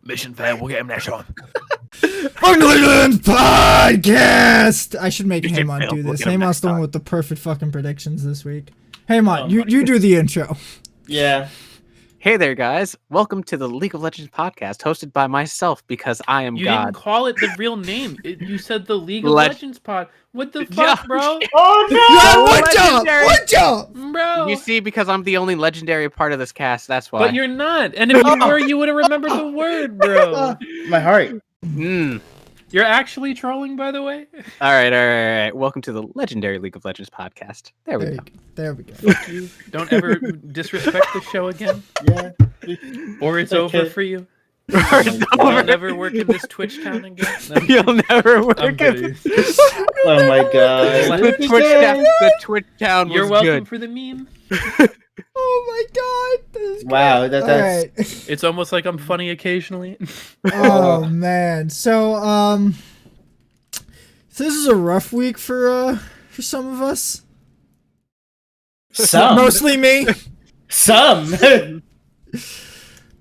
Mission failed. We'll get him next time. England podcast. I should make Mission Haymant failed. do We'll this. get him Haymant's next the one time. with the perfect fucking predictions this week. Haymant, Oh you do the intro. Yeah. Hey there, guys. Welcome to the League of Legends podcast, hosted by myself because I am You God. didn't call it the real name. You said the League of Leg- Legends pod. What the Yeah. fuck, bro? Oh Yeah, what job? legendary. What job? Bro. You see, because I'm the only legendary part of this cast, that's why. But you're not. And if you were, you would have remembered the word, bro. My heart. All You're actually trolling, by the way? right. Welcome to the legendary League of Legends podcast. There we go. There we go. Fuck you. Don't ever disrespect the show again, Yeah. or it's Okay. over for you. It's You'll over. never work in this Twitch town again. No, You'll never work I'm in kidding. Oh my god. the Twitch town was You're welcome good. for the meme. Oh my god. That is Wow, great. that's Alright. It's almost like I'm funny occasionally. Oh man. So this is a rough week for some of us. some. Mostly me. Some.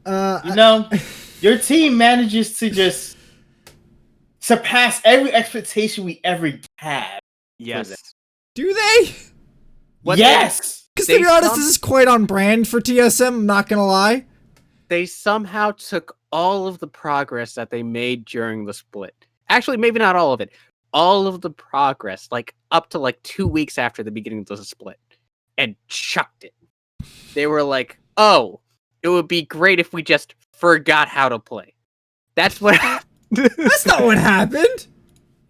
I- Your team manages to just surpass every expectation we ever had. Yes. do they? What Yes. Because They to be honest, some- this is quite on brand for TSM. I'm not gonna lie. They somehow took all of the progress that they made during the split. Actually, maybe not all of it. All of the progress, like up to like 2 weeks after the beginning of the split, and chucked it. They were like, "Oh, it would be great if we just forgot how to play." That's what That's not what happened.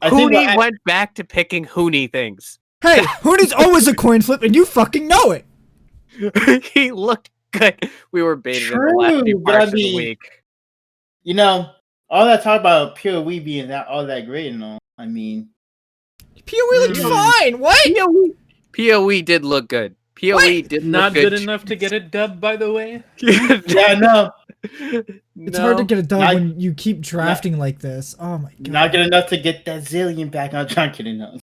I think Hoonie went back to picking Hoonie things. Hey, Hoonie's always a coin flip, and you fucking know it. He looked good. We were baited in the True, last few but parts I of the mean- week. all that talk about pure we being not all that great and all. I mean, PoE looked fine. What? PoE did look good. PoE What? did Not look good good. enough to get a dub, by the way. yeah, no, It's hard to get a dub Not- when you keep drafting like this. Oh my god. not good enough to get that zillion back. I'm trying kidding. No.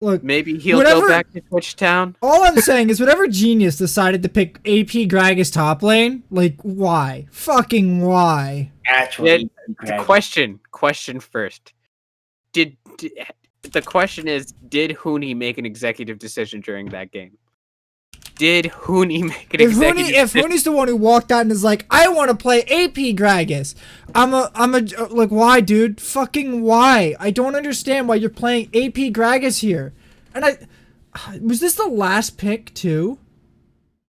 Look, Maybe he'll Whatever- go back to Twitch Town. all I'm saying is whatever genius decided to pick AP Gragas top lane, like why? Fucking why? Actually, The question first. Did the question is, did Hoonie make an executive decision during that game? Did Hoonie make an If executive Hoonie's decision? the one who walked out and is like, I want to play AP Gragas. I'm a like, why, dude? Fucking why? I don't understand why you're playing AP Gragas here. And was this the last pick too?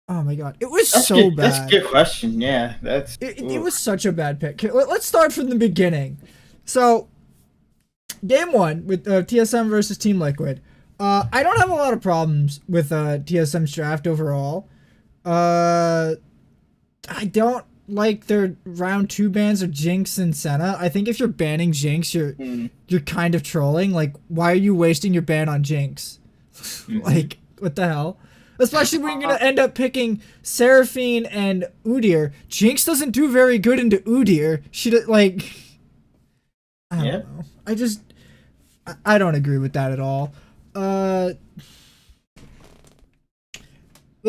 Oh my god, it was so good. bad. That's a good question. Yeah, that's. It was such a bad pick. Okay, let's start from the beginning. So, game one with TSM versus Team Liquid. I don't have a lot of problems with TSM's draft overall. I don't like their round 2 bans of Jinx and Senna. I think if you're banning Jinx, you're kind of trolling. Like, why are you wasting your ban on Jinx? Like, what the hell? Especially when you're gonna end up picking Seraphine and Udyr. Jinx doesn't do very good into Udyr. She like, I don't Yeah. know. I don't agree with that at all. The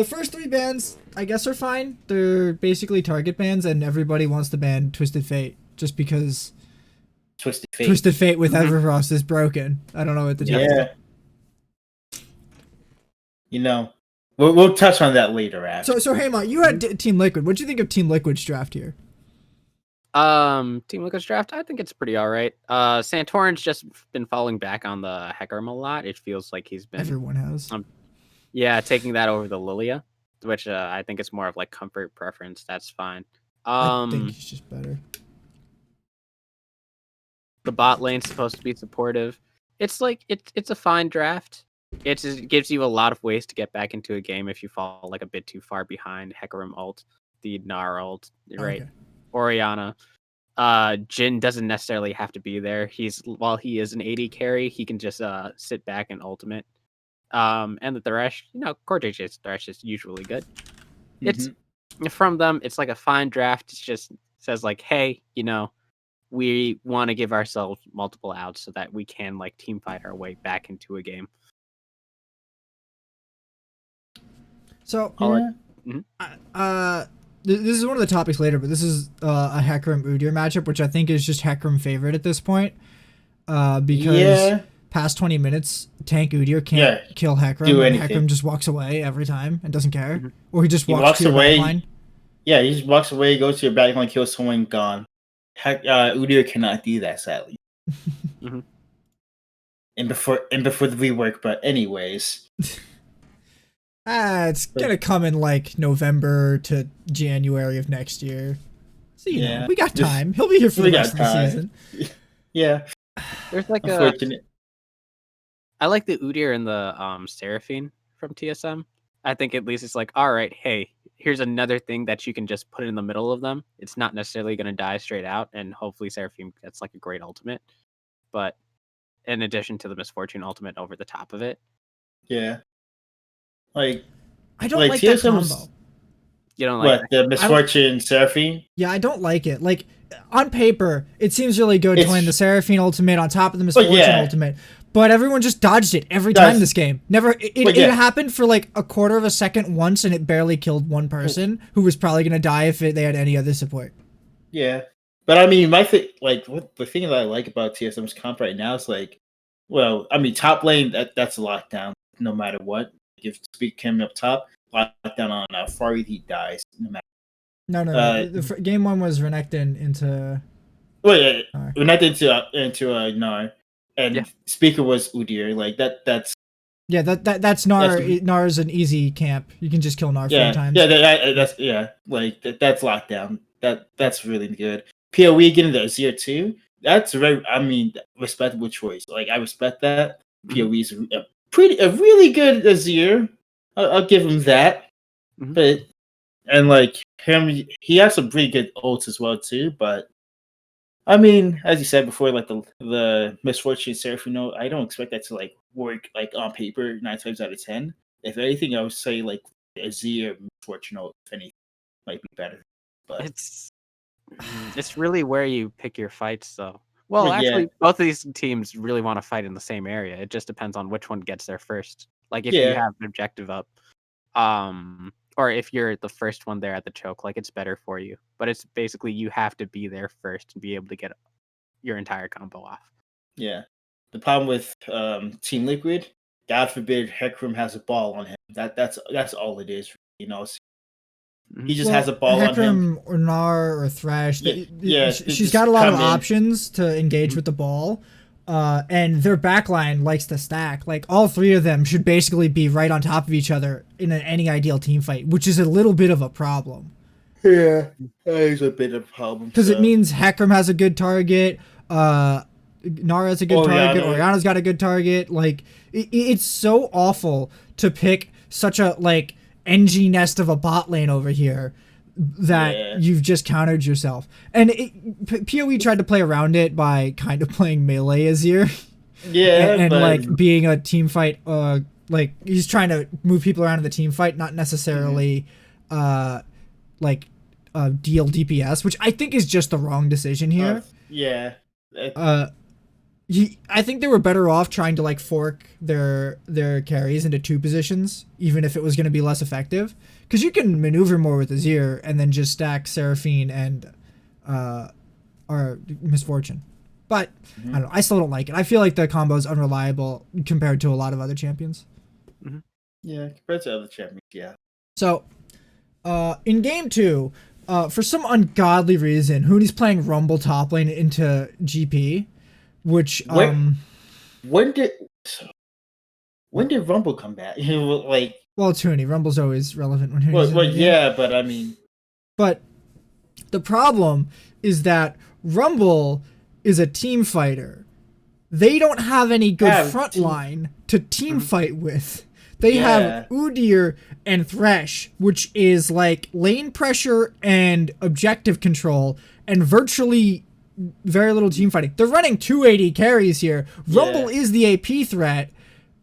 first 3 bans, I guess, are fine. They're basically target bans, and everybody wants to ban Twisted Fate just because Twisted Fate. Twisted Fate with Everfrost is broken. I don't know what the deal is. Yeah. We'll touch on that later, after. So Haymont, you had Team Liquid. What'd you think of Team Liquid's draft here? Team Liquid's draft, I think it's pretty alright. Santorin's just been falling back on the Hecarim a lot. It feels like he's been Everyone has. taking that over the Lilia, which I think is more of like comfort preference. That's fine. I think he's just better. The bot lane's supposed to be supportive. It's like it's a fine draft. It gives you a lot of ways to get back into a game if you fall like a bit too far behind. Hecarim ult, the Gnar ult, right? Okay. Orianna. Jhin doesn't necessarily have to be there. While he is an AD carry, he can just sit back and ultimate. And the Thresh, core JJ's Thresh is usually good. It's from them, it's like a fine draft. It just says like, hey, we want to give ourselves multiple outs so that we can like team fight our way back into a game. So, Yeah. this is one of the topics later, but this is a Hecarim Udyr matchup, which I think is just Hecarim favorite at this point. Because past 20 minutes, tank Udyr can't kill Hecarim, and Hecarim just walks away every time and doesn't care. Or he just walks to your backline. Yeah, he just walks away, goes to your backline, kills someone, gone. Udyr cannot do that, sadly. And before the rework, but anyways. It's gonna come in like November to January of next year. So you know, we got time. He'll be here for the rest of the season. Yeah. There's like I like the Udyr and the Seraphine from TSM. I think at least it's like, all right, hey, here's another thing that you can just put in the middle of them. It's not necessarily going to die straight out, and hopefully Seraphine gets like a great ultimate. But in addition to the Misfortune ultimate over the top of it. Yeah. Like, I don't like that combo. You don't like the Misfortune Seraphine? Yeah, I don't like it. Like, on paper, it seems really good to land the Seraphine ultimate on top of the Misfortune ultimate. But everyone just dodged it every time this game. Never. It happened for like a quarter of a second once, and it barely killed one person who was probably gonna die if they had any other support. Yeah, but I mean, the thing that I like about TSM's comp right now is like, well, I mean, top lane that's a lockdown no matter what. If Speak came up top, lockdown on Far East, he dies no matter. No. Game 1 was Renekton into. Renekton into Gnar. And Speaker was Udyr, like that's that's Gnar. Gnar's an easy camp. You can just kill Gnar 4 times. That's lockdown. That's really good. PoE getting the Azir too. That's respectable choice. Like I respect that. PoE is a really good Azir. I'll give him that. But like him, he has some pretty good ults as well too. But I mean, as you said before, like the Misfortune Seraphine, I don't expect that to like work like on paper 9 times out of 10. If anything, I would say like Azir Misfortune, if anything, might be better. But it's really where you pick your fights, though. Well, actually, both of these teams really want to fight in the same area. It just depends on which one gets there first. Like if you have an objective up, or if you're the first one there at the choke, like it's better for you. But it's basically you have to be there first to be able to get your entire combo off. Yeah. The problem with Team Liquid, God forbid Hecarim has a ball on him. That's all it is, you know. He just has a ball on him. Hecarim or Gnar or Thresh. She's got a lot of options to engage with the ball. And their backline likes to stack. Like all 3 of them should basically be right on top of each other in any ideal team fight, which is a little bit of a problem. Yeah, that is a bit of a problem. Because it means Hecarim has a good target, Gnar has a good target, Orianna's got a good target. Like it's so awful to pick such a like NG nest of a bot lane over here that you've just countered yourself. And PoE tried to play around it by kind of playing melee Azir. Yeah, and like being a team fight, like he's trying to move people around in the team fight, not necessarily deal DPS, which I think is just the wrong decision here. I think they were better off trying to like fork their carries into 2 positions, even if it was going to be less effective. Because you can maneuver more with Azir and then just stack Seraphine and or Misfortune. But I don't know. I still don't like it. I feel like the combo is unreliable compared to a lot of other champions. Yeah, compared to other champions, yeah. So, in game 2, for some ungodly reason, Hooney's playing Rumble top lane into GP. Which when did Rumble come back? Well, it's Hooney. Rumble's always relevant when Hooney's but I mean, but the problem is that Rumble is a team fighter. They don't have any good front line to team fight with. They have Udyr and Thresh, which is like lane pressure and objective control, and virtually very little team fighting. They're running 280 carries here. Rumble is the AP threat,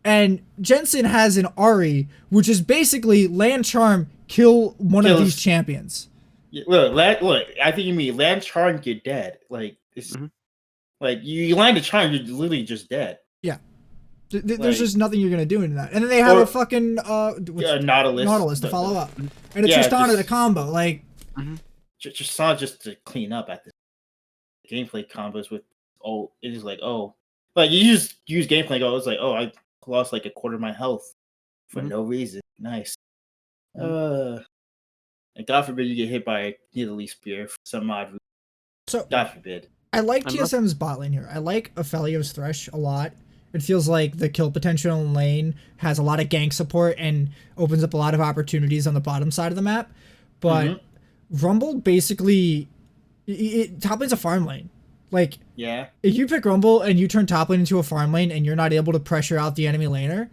and Jensen has an Ahri, which is basically land charm, kill one of these champions. Look, I think you mean land charm, you're dead. Like it's like you land a charm, you're literally just dead. Yeah. There's just nothing you're gonna do in that. And then they have a fucking Nautilus to follow up, and it's just on a combo. Like Just to clean up at the gameplay combos with it is like like you use gameplay go, it's like I lost like a quarter of my health for no reason. Nice. And God forbid you get hit by a Nidalee spear for some odd reason. So God forbid. I like TSM's bot lane here. I like Aphelios Thresh a lot. It feels like the kill potential in lane has a lot of gank support and opens up a lot of opportunities on the bottom side of the map. But Rumble basically, top lane's a farm lane. Like, yeah, if you pick Rumble and you turn top lane into a farm lane and you're not able to pressure out the enemy laner,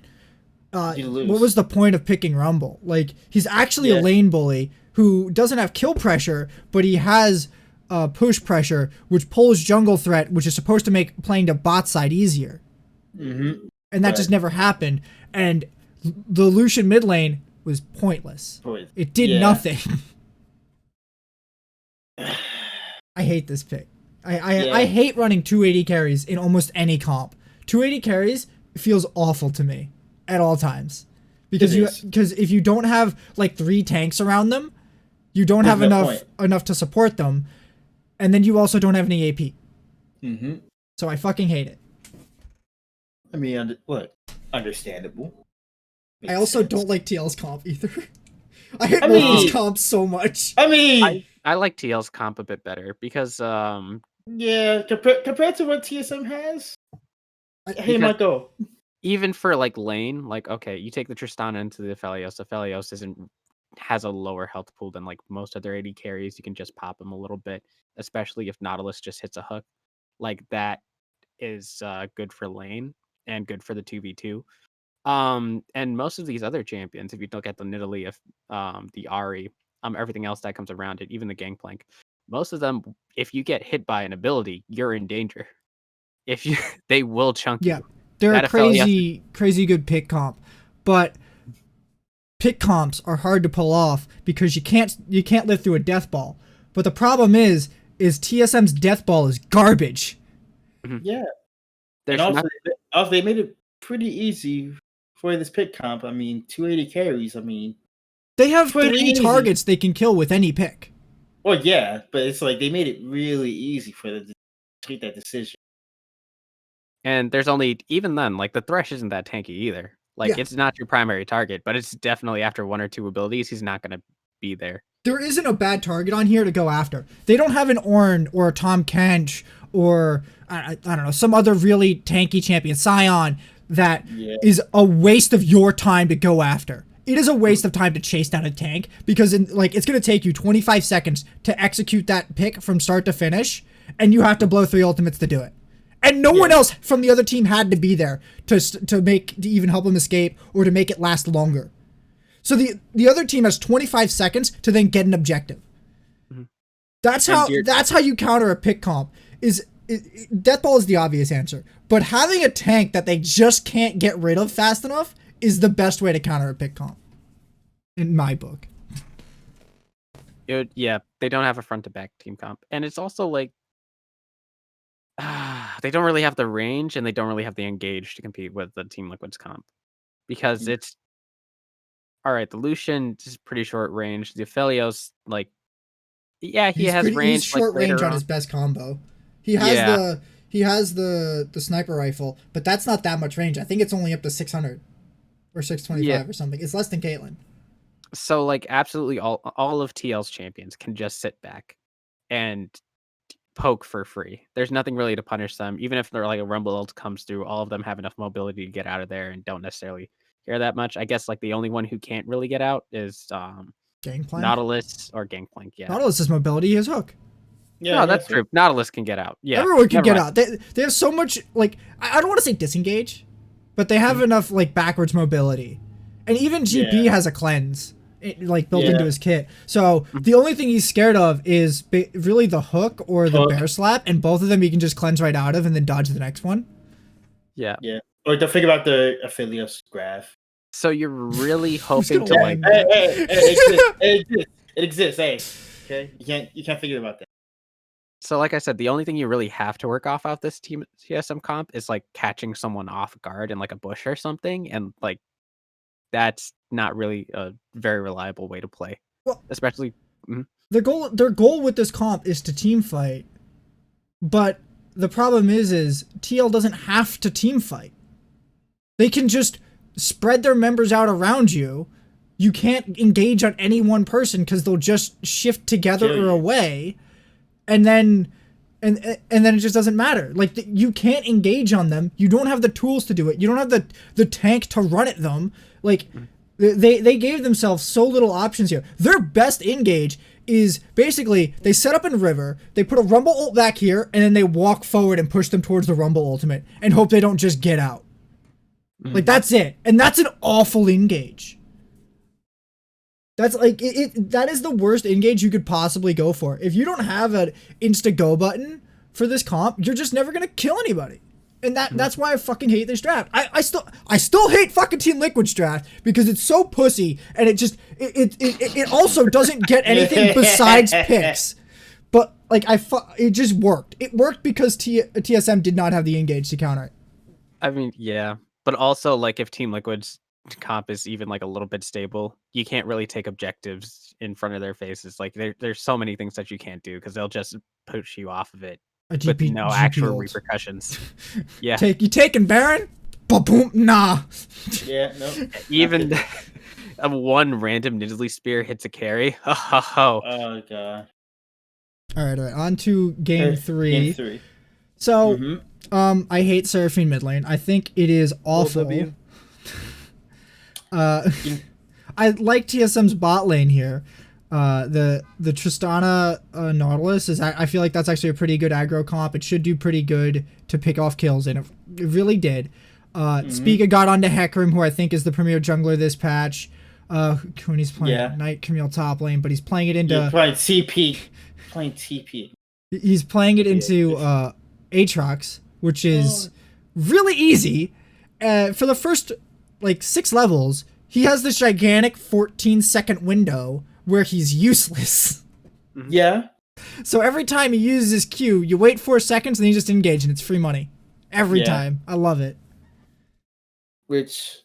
you lose. what was the point of picking Rumble? Like, he's actually a lane bully who doesn't have kill pressure, but he has push pressure, which pulls jungle threat, which is supposed to make playing the bot side easier. And that just never happened. And the Lucian mid lane was pointless. It did nothing. I hate this pick. I hate running 280 carries in almost any comp. 280 carries feels awful to me at all times. Because if you don't have like 3 tanks around them, you don't have enough to support them. And then you also don't have any AP. So I fucking hate it. I mean, understandable. I also don't like TL's comp either. I hate both these comps so much. I mean, I like TL's comp a bit better because compared to what TSM has, Haymant go. Even for like lane, like okay, you take the Tristana into the Aphelios. Aphelios has a lower health pool than like most other AD carries. You can just pop him a little bit, especially if Nautilus just hits a hook. Like that is good for lane and good for the 2v2. And most of these other champions, if you look at the Nidalee, the Ahri, everything else that comes around it, even the Gangplank, most of them, if you get hit by an ability, you're in danger. They will chunk you. They're a crazy good pick comp, but pick comps are hard to pull off because you can't live through a death ball. But the problem is TSM's death ball is garbage. Yeah. And also, they made it pretty easy for this pick comp. I mean, 280 carries. I mean, they have 3 targets they can kill with any pick. Well, yeah, but it's like they made it really easy for them to take that decision. And there's only, even then, like the Thresh isn't that tanky either. Like it's not your primary target, but it's definitely after 1 or 2 abilities, he's not going to be there. There isn't a bad target on here to go after. They don't have an Ornn or a Tom Kench or I don't know, some other really tanky champion, Sion, that is a waste of your time to go after. It is a waste of time to chase down a tank because it's going to take you 25 seconds to execute that pick from start to finish, and you have to blow 3 ultimates to do it. And no one else from the other team had to be there to even help him escape or to make it last longer. So the other team has 25 seconds to then get an objective. That's how you counter a pick comp. Death ball is the obvious answer, but having a tank that they just can't get rid of fast enough is the best way to counter a pick comp, in my book. They don't have a front to back team comp, and it's also like they don't really have the range and they don't really have the engage to compete with the Team Liquid's comp, because it's all right. The Lucian is pretty short range. The Aphelios, like, he has range. He's short range on his best combo. He has the sniper rifle, but that's not that much range. I think it's only up to 600 or 625 or something. It's less than Caitlyn. So like absolutely all of TL's champions can just sit back and poke for free. There's nothing really to punish them. Even if they're like a Rumble ult comes through, all of them have enough mobility to get out of there and don't necessarily care that much. I guess like the only one who can't really get out is Gangplank? Nautilus or Gangplank. Yeah, Nautilus is mobility. He has hook. Yeah, no, that's true. Nautilus can get out. Yeah, everyone can get out. They have so much, like, I don't want to say disengage, but they have enough like backwards mobility, and even GP has a cleanse built into his kit. So the only thing he's scared of is really the hook or the bear slap, and both of them he can just cleanse right out of and then dodge the next one. Yeah. Or don't think about the Aphelios graph. So you're really hoping to like it exists. Hey, okay, you can't figure about that. So like I said, the only thing you really have to work off this TSM comp is like catching someone off guard in like a bush or something, and like that's not really a very reliable way to play. Well, especially Their goal with this comp is to team fight, but the problem is TL doesn't have to team fight. They can just spread their members out around you. You can't engage on any one person because they'll just shift together or away, and then it just doesn't matter. Like, you can't engage on them. You don't have the tools to do it. You don't have the tank to run at them. Like, they gave themselves so little options here. Their best engage is basically they set up in river, they put a rumble ult back here, and then they walk forward and push them towards the rumble ultimate and hope they don't just get out. Like, that's it. And that's an awful engage. That's like, that is the worst engage you could possibly go for. If you don't have an insta-go button for this comp, you're just never going to kill anybody. And that's why I fucking hate this draft. I still hate fucking Team Liquid's draft because it's so pussy, and it also doesn't get anything besides picks. But like, it just worked. It worked because TSM did not have the engage to counter it. I mean, yeah, but also like if Team Liquid's comp is even like a little bit stable, you can't really take objectives in front of their faces. Like there's so many things that you can't do because they'll just push you off of it with no actual repercussions. Yeah, you taking Baron? Boom, nah. Yeah, no. Even one random Nizzy spear hits a carry. Oh god. All right. On to game 3. Game 3. So, I hate Seraphine mid lane. I think it is awful. I like TSM's bot lane here. The Tristana Nautilus is, I feel like that's actually a pretty good aggro comp. It should do pretty good to pick off kills, and it really did. Spiga got onto Hecarim, who I think is the premier jungler this patch. When he's playing Knight Camille top lane, but he's playing it into playing TP. He's playing it into Aatrox, which is really easy. For the first like 6 levels, he has this gigantic 14-second window where he's useless. Yeah. So every time he uses his Q, you wait 4 seconds and then you just engage, and it's free money. Every time. I love it. Which,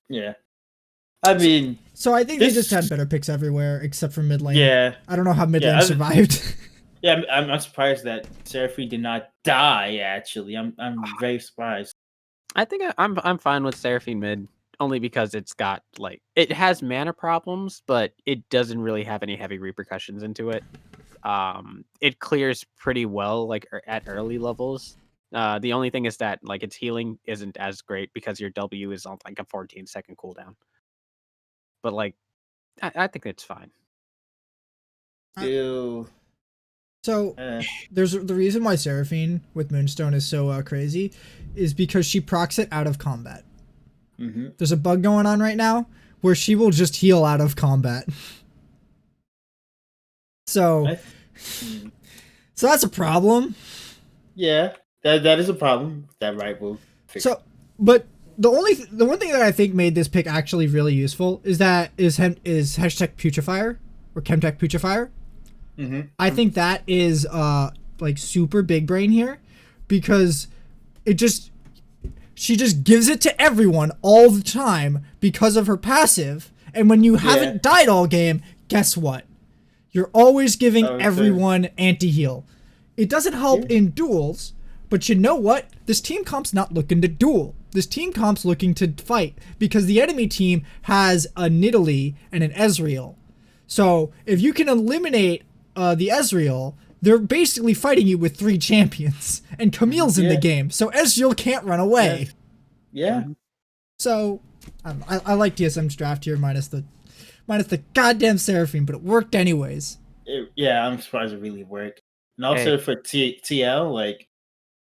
I mean... So I think they just had better picks everywhere except for mid lane. Yeah. I don't know how mid lane survived. Yeah, I'm surprised that Seraphine did not die, actually. I'm very surprised. I think I'm fine with Seraphine mid, only because it's got, like, it has mana problems, but it doesn't really have any heavy repercussions into it. It clears pretty well, like, at early levels. The only thing is that, like, its healing isn't as great because your W is on, like, a 14-second cooldown. But, like, I think it's fine. Ew. So, there's the reason why Seraphine with Moonstone is so crazy is because she procs it out of combat. There's a bug going on right now where she will just heal out of combat. So that's a problem. Yeah, that is a problem. That right will fix. So, but the one thing that I think made this pick actually really useful is hashtag Putrefier or Chemtech Putrefier. I think that is like super big brain here, because she just gives it to everyone all the time because of her passive, and when you haven't died all game, guess what? You're always giving everyone anti-heal. It doesn't help in duels, but you know what? This team comp's not looking to duel. This team comp's looking to fight, because the enemy team has a Nidalee and an Ezreal. So if you can eliminate the Ezreal, they're basically fighting you with 3 champions, and Camille's in the game, so Ezreal can't run away. Yeah. So I like TSM's draft here, minus the goddamn Seraphine, but it worked anyways. I'm surprised it really worked. And also for TL, like,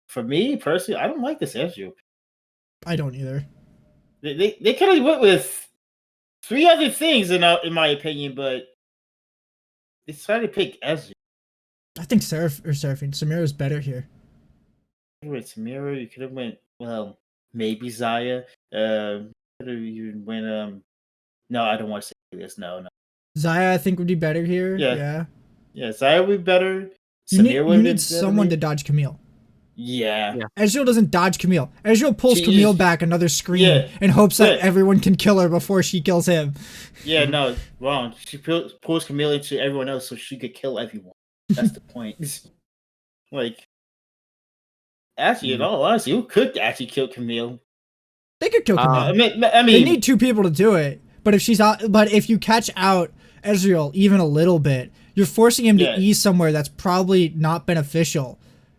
for me personally, I don't like this Ezreal. I don't either. They could have went with 3 other things in my opinion, but they decided to pick Ezreal. I think Seraphine. Samira's better here. With Samira, you could have went, well, maybe Xayah. Could have even went no, I don't want to say this. No. Xayah, I think, would be better here. Yeah, Xayah would be better. You need someone to dodge Camille. Yeah. Ezreal doesn't dodge Camille. Ezreal pulls She Camille is- back another screen Yeah, in hopes that but- everyone can kill her before she kills him. Yeah, no, wrong. She pulls Camille into everyone else so she could kill everyone. That's the point. Like, actually, in all honesty, who could actually kill Camille? They could kill Camille. I mean, They need two people to do it. But if she's out, but if you catch out Ezreal even a little bit, you're forcing him to E somewhere that's probably not beneficial,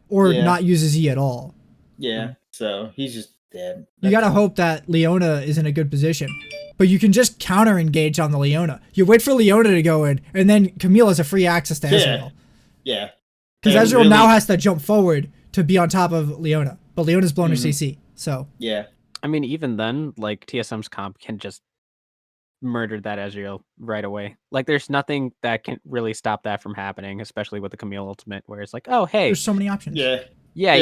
or not use his E at all. Yeah, so he's just dead. You gotta hope that Leona is in a good position. But you can just counter engage on the Leona. You wait for Leona to go in, and then Camille has a free access to Ezreal. Yeah. Because Ezreal now has to jump forward to be on top of Leona. But Leona's blown her CC, so. Yeah. I mean, even then, like, TSM's comp can just murder that Ezreal right away. Like, there's nothing that can really stop that from happening, especially with the Camille ultimate, where it's like, oh, hey. There's so many options. Yeah,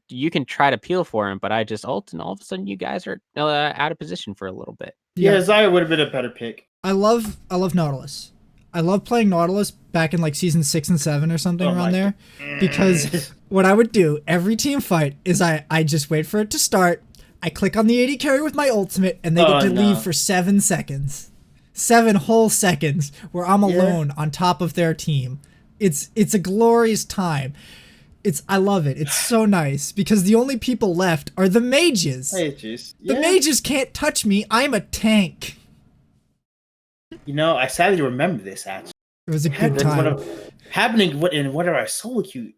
you can try to peel for him, but I just ult, and all of a sudden you guys are out of position for a little bit. Yeah, Xayah would have been a better pick. I love Nautilus. I love playing Nautilus back in like season 6 and 7 or something around there, because what I would do every team fight is I just wait for it to start. I click on the AD carry with my ultimate, and they get to leave for 7 seconds. 7 whole seconds where I'm alone on top of their team. It's a glorious time. I love it. It's so nice because the only people left are the mages. The mages can't touch me. I'm a tank. You know, I sadly remember this actually. It was a good time. Happening in one of our solo queue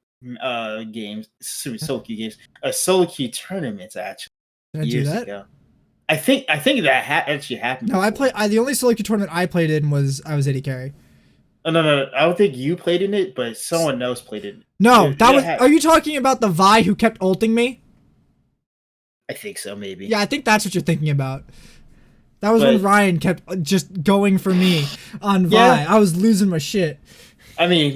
games, solo queue tournaments actually. Did I do that? Ago. I think that actually happened. No, the only solo queue tournament I played in was I was AD carry. Oh, no. I don't think you played in it, but someone else played it. No, are you talking about the Vi who kept ulting me? I think so, maybe. Yeah, I think that's what you're thinking about. That was when Ryan kept just going for me on Vi. I was losing my shit. I mean,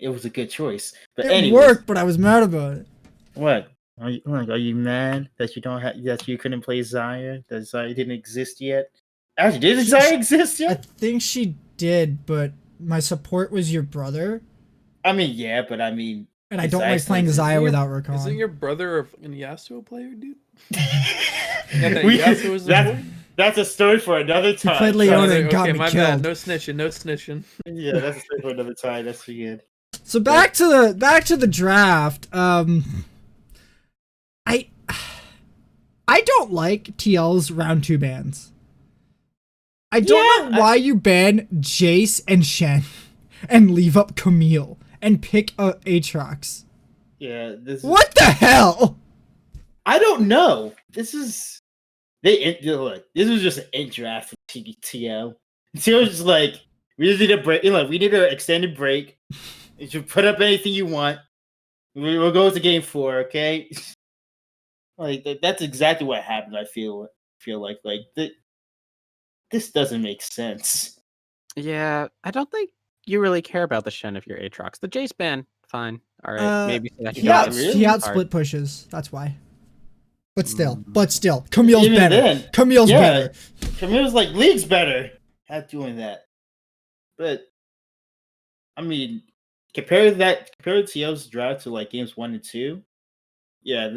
it was a good choice. But it worked, but I was mad about it. What? Are you mad that you couldn't play Xayah? That Xayah didn't exist yet? Actually, did Xayah exist yet? I think she did, but my support was your brother. I mean, yeah, but I mean... And I don't like playing Xayah without Rakan. Isn't your brother an Yasuo player, dude? And that Yasuo was that's a story for another time. He played Leona and got me killed. Bad. No snitching. Yeah, that's a story for another time. That's for good. So back to the draft. I don't like TL's round 2 bans. I don't know why you ban Jace and Shen and leave up Camille and pick Aatrox. Yeah, what the hell? I don't know. This was just an in draft for TL. TL was just like, we just need a break. We need an extended break. You should put up anything you want. We'll go to game 4, okay? That's exactly what happened. I feel like this doesn't make sense. Yeah, I don't think you really care about the Shen if you're Aatrox. The Jace ban, fine. All right, maybe so that he out split pushes. That's why. But still, Camille's better. Then, Camille's better. Camille's like leagues better at doing that. But I mean, compare TL's draft to like games 1 and 2. Yeah,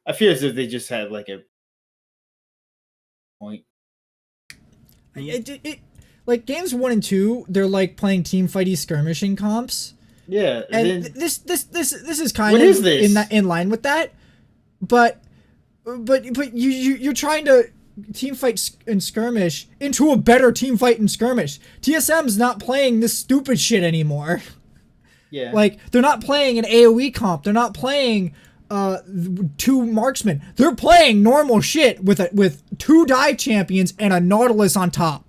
I feel as if they just had like a point. Like games 1 and 2, they're like playing team fighty skirmishing comps. Yeah, and this is kind of in line with that, but you're trying to team fight and skirmish into a better team fight and skirmish. TSM's not playing this stupid shit anymore. Yeah, like they're not playing an AOE comp. They're not playing 2 marksmen. They're playing normal shit with 2 dive champions and a Nautilus on top.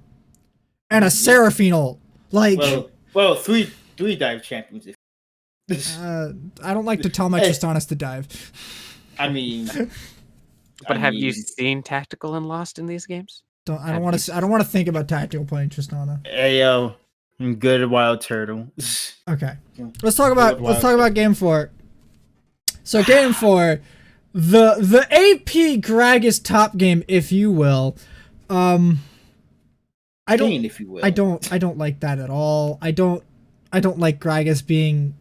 And a Seraphine ult. Like, well, three dive champions. I don't like to tell my Tristanis to dive. I mean, but have you seen tactical and lost in these games? I don't want to think about tactical playing Tristana. Ayo, I'm good at Wild Turtle. Okay, let's talk about game 4. So game 4, the AP Gragas top game, if you will. I don't like that at all. I don't like Gragas being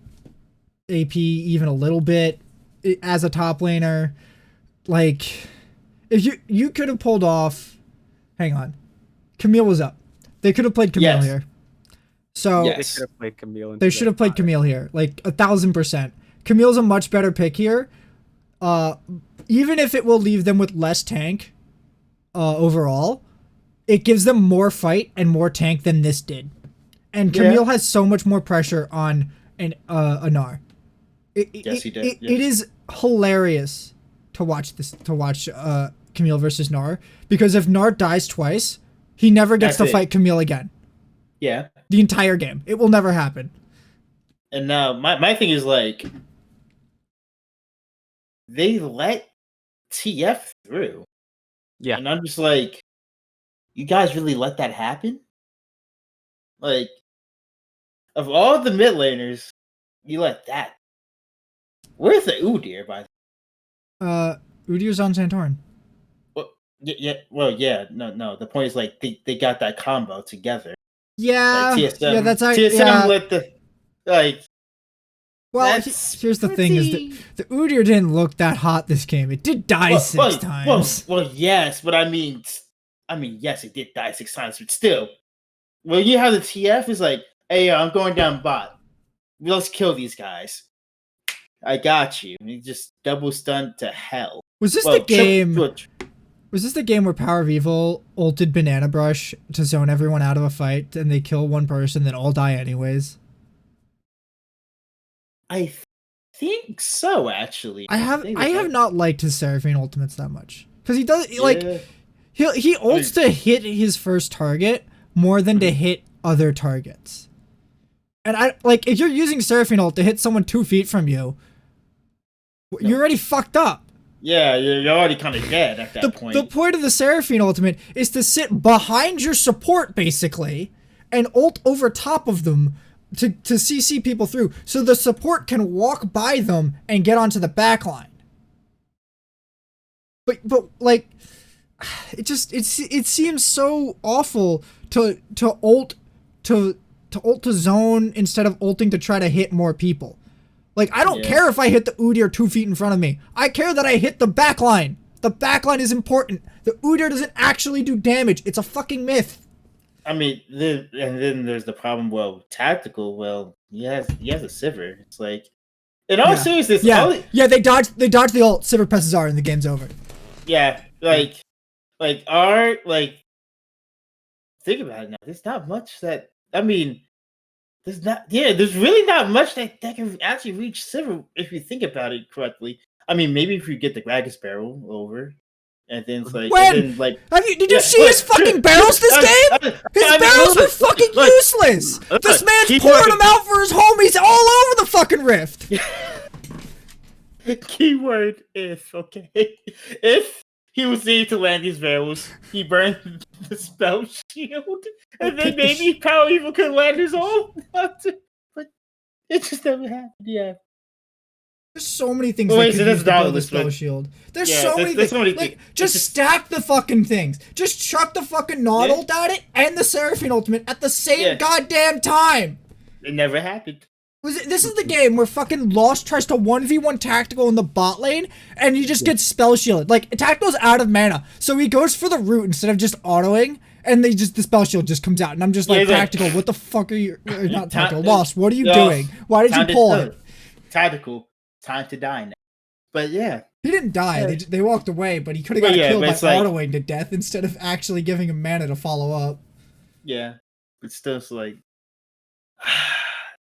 AP even a little bit as a top laner. Like, if you could have pulled off, hang on, Camille was up. They could have played Camille here. So They should have played Camille. They should have played Camille here, like 1,000%. Camille's a much better pick here. Even if it will leave them with less tank, overall, it gives them more fight and more tank than this did. And Camille has so much more pressure on a Gnar. Yes, he did. It is hilarious to watch Camille versus Gnar, because if Gnar dies twice, he never gets to fight Camille again. Yeah. The entire game. It will never happen. And now my thing is like, they let TF through. Yeah. And I'm just like, you guys really let that happen? Like, of all the mid laners, you let that. Where's the Udyr, by the way? Udyr's on Santorin. Well, yeah. No. The point is, like, they got that combo together. Yeah. Like, TSM, yeah, that's TSM let the, like. Well, here's the thing: is that the Udyr didn't look that hot this game. It did die 6 times. Well, yes, but I mean, yes, it did die 6 times, but still, when you have the TF, it's like, hey, I'm going down bot. Let's kill these guys. I got you. And he just double stunned to hell. Was this the game? Was this the game where Power of Evil ulted Banana Brush to zone everyone out of a fight, and they kill one person, then all die anyways? I think so, actually. I have not liked his Seraphine ultimates that much, because he does like he ults to hit his first target more than to hit other targets. And I like, if you're using Seraphine ult to hit someone 2 feet from you, you're already fucked up. Yeah, you're already kind of dead at that point. The point of the Seraphine ultimate is to sit behind your support, basically, and ult over top of them to CC people through, so the support can walk by them and get onto the back line. But like, it seems so awful to ult to zone instead of ulting to try to hit more people. Like, I don't care if I hit the Udyr 2 feet in front of me. I care that I hit the back line. The back line is important. The Udyr doesn't actually do damage. It's a fucking myth. I mean, and then there's the problem. Well, tactical. Well, he has a Sivir. It's like, in all seriousness, they dodge the ult. Sivir presses R and the game's over. Yeah, like R, like, think about it now. There's not much that, I mean, there's really not much that can actually reach Sivir if you think about it correctly. I mean, maybe if you get the Gragas barrel over. And then it's like, did you see his fucking barrels this game? His barrels were fucking useless. This man's pouring them out for his homies all over the fucking rift. Keyword if, okay? If he was able to land these barrels, he burned the spell shield, and then maybe Power Evil could land his own. But it just never happened. Yeah. There's so many things that could use the spell shield. There's so many things. Like, just stack the fucking things. Just chuck the fucking Nod ult at it and the Seraphine ultimate at the same goddamn time. It never happened. This is the game where fucking Lost tries to 1v1 Tactical in the bot lane, and he just gets spell shielded. Like, Tactical's out of mana, so he goes for the root instead of just autoing, and the spell shield just comes out, and I'm just like, Tactical, what the fuck are you? Not Tactical, Lost. What are you doing? Why did you pull it? Tactical. Time to die now. But yeah. He didn't die. They walked away, but he could have got killed by autoing to death instead of actually giving him mana to follow up. Yeah. But still, it's like,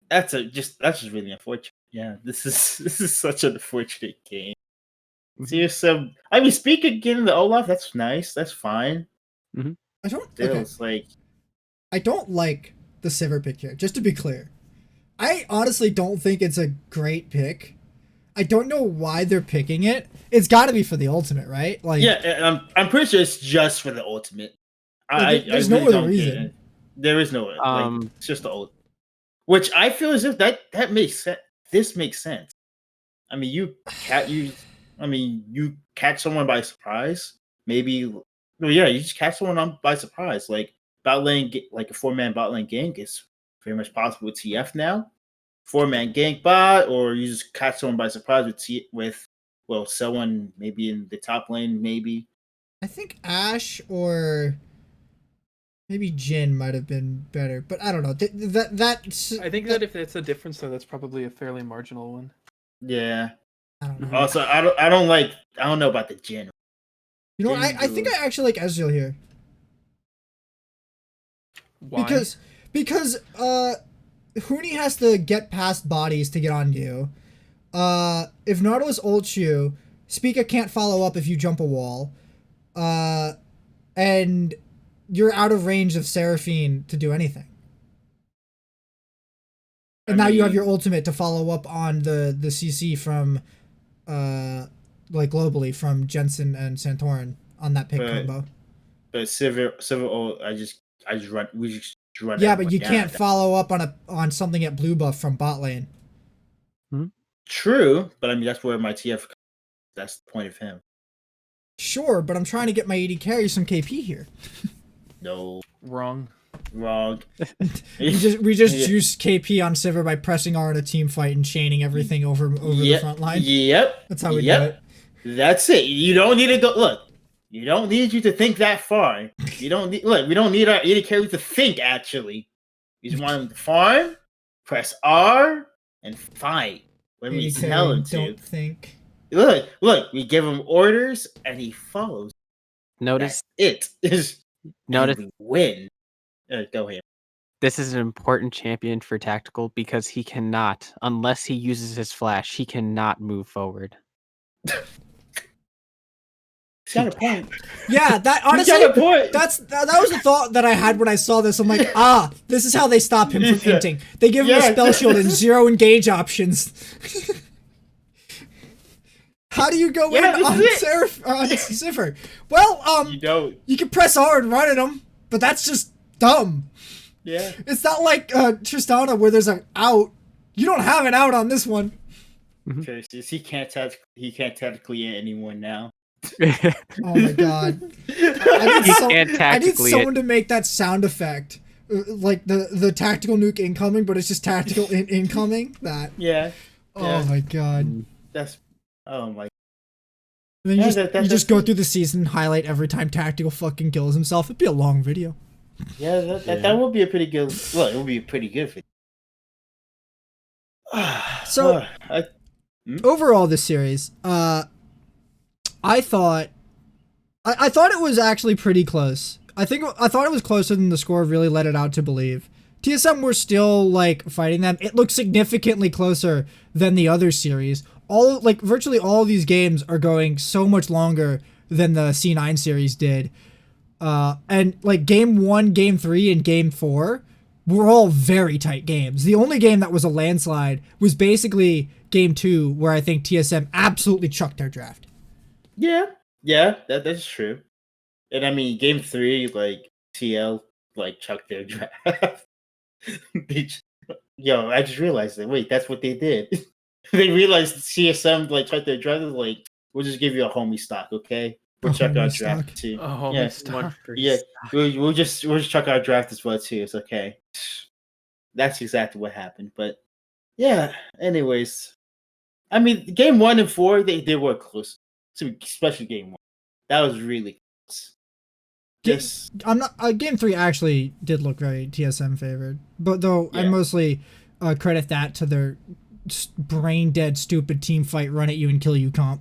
that's just really unfortunate. Yeah, this is such an unfortunate game. See, I mean, speaking again the Olaf, that's nice. That's fine. Mm-hmm. I don't like the Sivir pick here, just to be clear. I honestly don't think it's a great pick. I don't know why they're picking it. It's got to be for the ultimate, right? Like, yeah, I'm pretty sure it's just for the ultimate. There's no other reason. There is no it's just the ultimate, which I feel as if that makes sense. This makes sense. I mean, you catch someone by surprise. Maybe, you just catch someone by surprise. Like bot lane, like a 4-man bot lane gank is very much possible with TF now. 4-man gank bot, or you just catch someone by surprise with someone maybe in the top lane, maybe. I think Ashe or maybe Jhin might have been better, but I don't know. I think that if it's a difference, though, that's probably a fairly marginal one. Yeah. I don't know. Also, I don't know about the Jhin. You know what? I think I actually like Ezreal here. Why? Because Huni has to get past bodies to get on you. If Nautilus ults you, Spica can't follow up if you jump a wall. And you're out of range of Seraphine to do anything. And now you have your ultimate to follow up on the CC from like globally from Jensen and Santorin on that pick combo. But Sivir we just run. Yeah, but you can't follow up on something at blue buff from bot lane. True, but I mean that's where my TF. That's the point of him. Sure, but I'm trying to get my AD carry some KP here. No, Wrong. we just juice KP on Sivir by pressing R in a team fight and chaining everything over the front line. Yep. That's how we do it. That's it. You don't need to go. Look, you don't need you to think that far. You don't need. Look, we don't need our AD carry to think. Actually, we just want him to farm, press R, and fight when we tell him to. Don't think. Look. We give him orders, and he follows. Notice That's it. Notice we win. Go ahead. this is an important champion for tactical because he cannot, unless he uses his flash, he cannot move forward. He's got a point. Yeah, that honestly, got a point. that was the thought that I had when I saw this. I'm like, this is how they stop him from inting. They give him a spell shield and 0 engage options. How do you go in on Sivir? Well, you can press R and run at him, but that's just dumb. Yeah. It's not like Tristana where there's an out. You don't have an out on this one. Okay, he can't technically hit anyone now. Oh my god. I need someone to make that sound effect. Like the tactical nuke incoming, but it's just tactical incoming. That. Yeah. Oh my god. Oh my. And then you just go through the season, highlight every time tactical fucking kills himself. It'd be a long video. Yeah, that would be a pretty good. Well, it would be a pretty good video. So overall, this series, I thought it was actually pretty close. I thought it was closer than the score really let it out to believe. TSM were still like fighting them. It looked significantly closer than the other series. Virtually all of these games are going so much longer than the C9 series did. And like game 1, game 3, and game 4 were all very tight games. The only game that was a landslide was basically game 2, where I think TSM absolutely chucked their draft. Yeah, that's true. And I mean, game 3, like TL, like chucked their draft. I just realized that. Wait, that's what they did. They realized CSM like chucked their draft. Like, we'll just give you a homie stock, okay? We'll chuck our draft too. A homie stock. Yeah, we'll just chuck our draft as well too. It's okay. That's exactly what happened. But yeah, anyways, I mean, game 1 and 4 they were close. Especially game 1, that was really close. Game 3 actually did look very TSM favored, but though I mostly credit that to their brain dead stupid team fight run at you and kill you comp,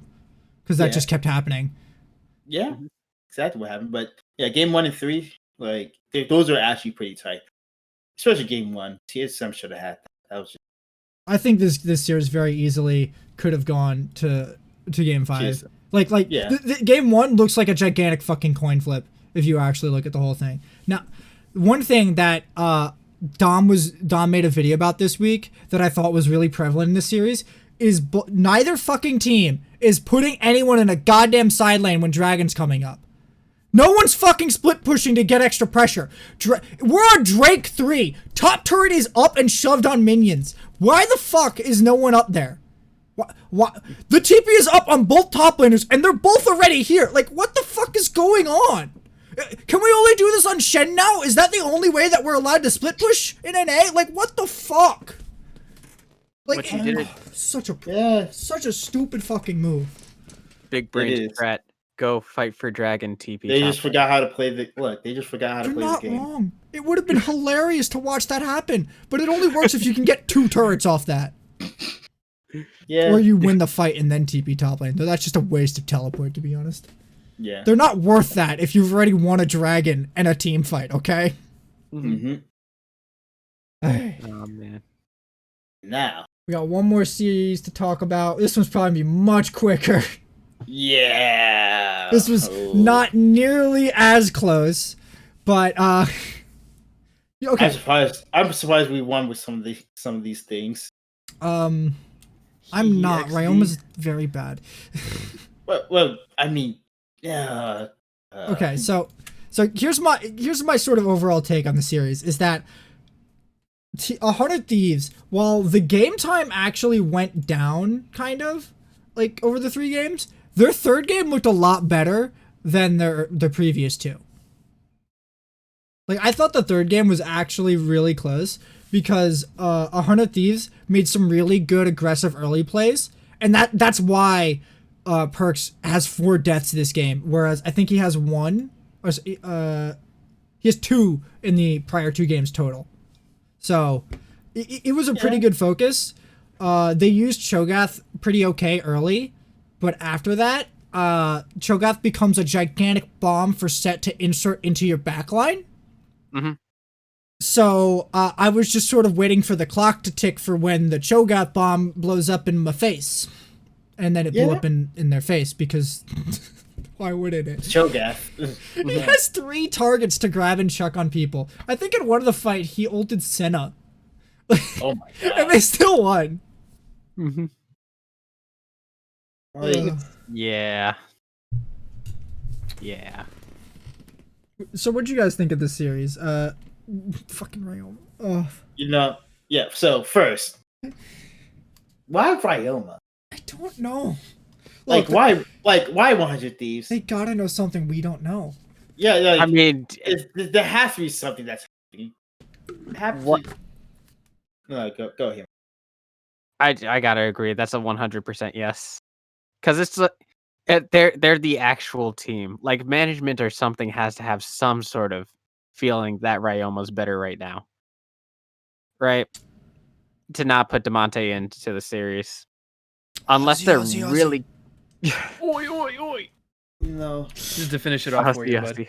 because that just kept happening. Yeah, exactly what happened. But yeah, game 1 and 3, like those are actually pretty tight. Especially game 1, TSM should have had that. That was. I think this series very easily could have gone to game 5. The game 1 looks like a gigantic fucking coin flip if you actually look at the whole thing. Now, one thing that Dom made a video about this week that I thought was really prevalent in this series is neither fucking team is putting anyone in a goddamn side lane when Dragon's coming up. No one's fucking split pushing to get extra pressure. We're on Drake 3. Top turret is up and shoved on minions. Why the fuck is no one up there? Why? The TP is up on both top laners and they're both already here. Like, what the fuck is going on? Can we only do this on Shen now? Is that the only way that we're allowed to split push in NA? Like, what the fuck? Like, What she did it. such a Yeah, such a stupid fucking move. Big brain is. strat. Go fight for dragon TP. They top just lane. forgot how to play the look. They just forgot how to You're play the not game. wrong. It would have been hilarious to watch that happen, but it only works if you can get 2 turrets off that. Yeah, Or you win the fight and then TP top lane. Though that's just a waste of teleport, to be honest. yeah. They're not worth that if you've already won a dragon and a team fight, okay? Mm-hmm. Oh man. Now, We got one more series to talk about. This one's probably gonna be much quicker. yeah. This was Oh. not nearly as close, but okay. I'm surprised we won with some of these things. I'm not. EXD. Ryoma's very bad. Well, I mean, yeah. Okay, so here's my sort of overall take on the series is that 100 Thieves, while the game time actually went down kind of like over the 3 games, their third game looked a lot better than the previous 2. Like, I thought the third game was actually really close because 100 Thieves made some really good aggressive early plays, and that's why Perks has 4 deaths this game, whereas I think he has 1, or he has 2 in the prior 2 games total. So it was a pretty good focus. They used Cho'Gath pretty okay early, but after that, Cho'Gath becomes a gigantic bomb for Set to insert into your backline. Mhm. So I was just sort of waiting for the clock to tick for when the Cho'Gath bomb blows up in my face. And then it blew up in their face because why wouldn't it? Cho'Gath. He has 3 targets to grab and chuck on people. I think in one of the fight he ulted Senna. Oh my And god. they still won. Mm-hmm. Like, Yeah. Yeah. So what'd you guys think of this series? Fucking Ryoma. yeah. So first, why Ryoma? I don't know. Like Look, why 100 Thieves? they gotta know something we don't know. Yeah, like, I mean, there has to be something that's happening. What- No, go here. I gotta agree. That's a 100% yes. Because it's they're the actual team. Like management or something has to have some sort of feeling that Ryoma's better right now, right? To not put Demonte into the series, unless they're really. Oi oi oi! No. Just to finish it off for you, bud.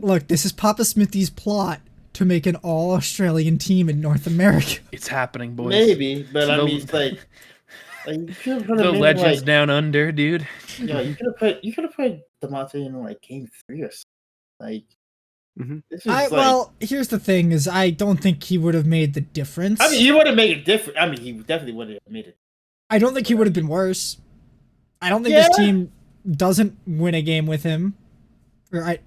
Look, this is Papa Smithy's plot to make an all-Australian team in North America. It's happening, boys. Maybe, but I The- mean, it's like you could have put The him in, legends like, down under, dude. yeah, you could have put Demonte in like game 3 or something. Like, Mhm. this is like. Well, here's the thing: is I don't think he would have made the difference. I mean, he would have made it different. I mean, he definitely would have made it. I don't think he would have been worse. I don't think this team doesn't win a game with him. I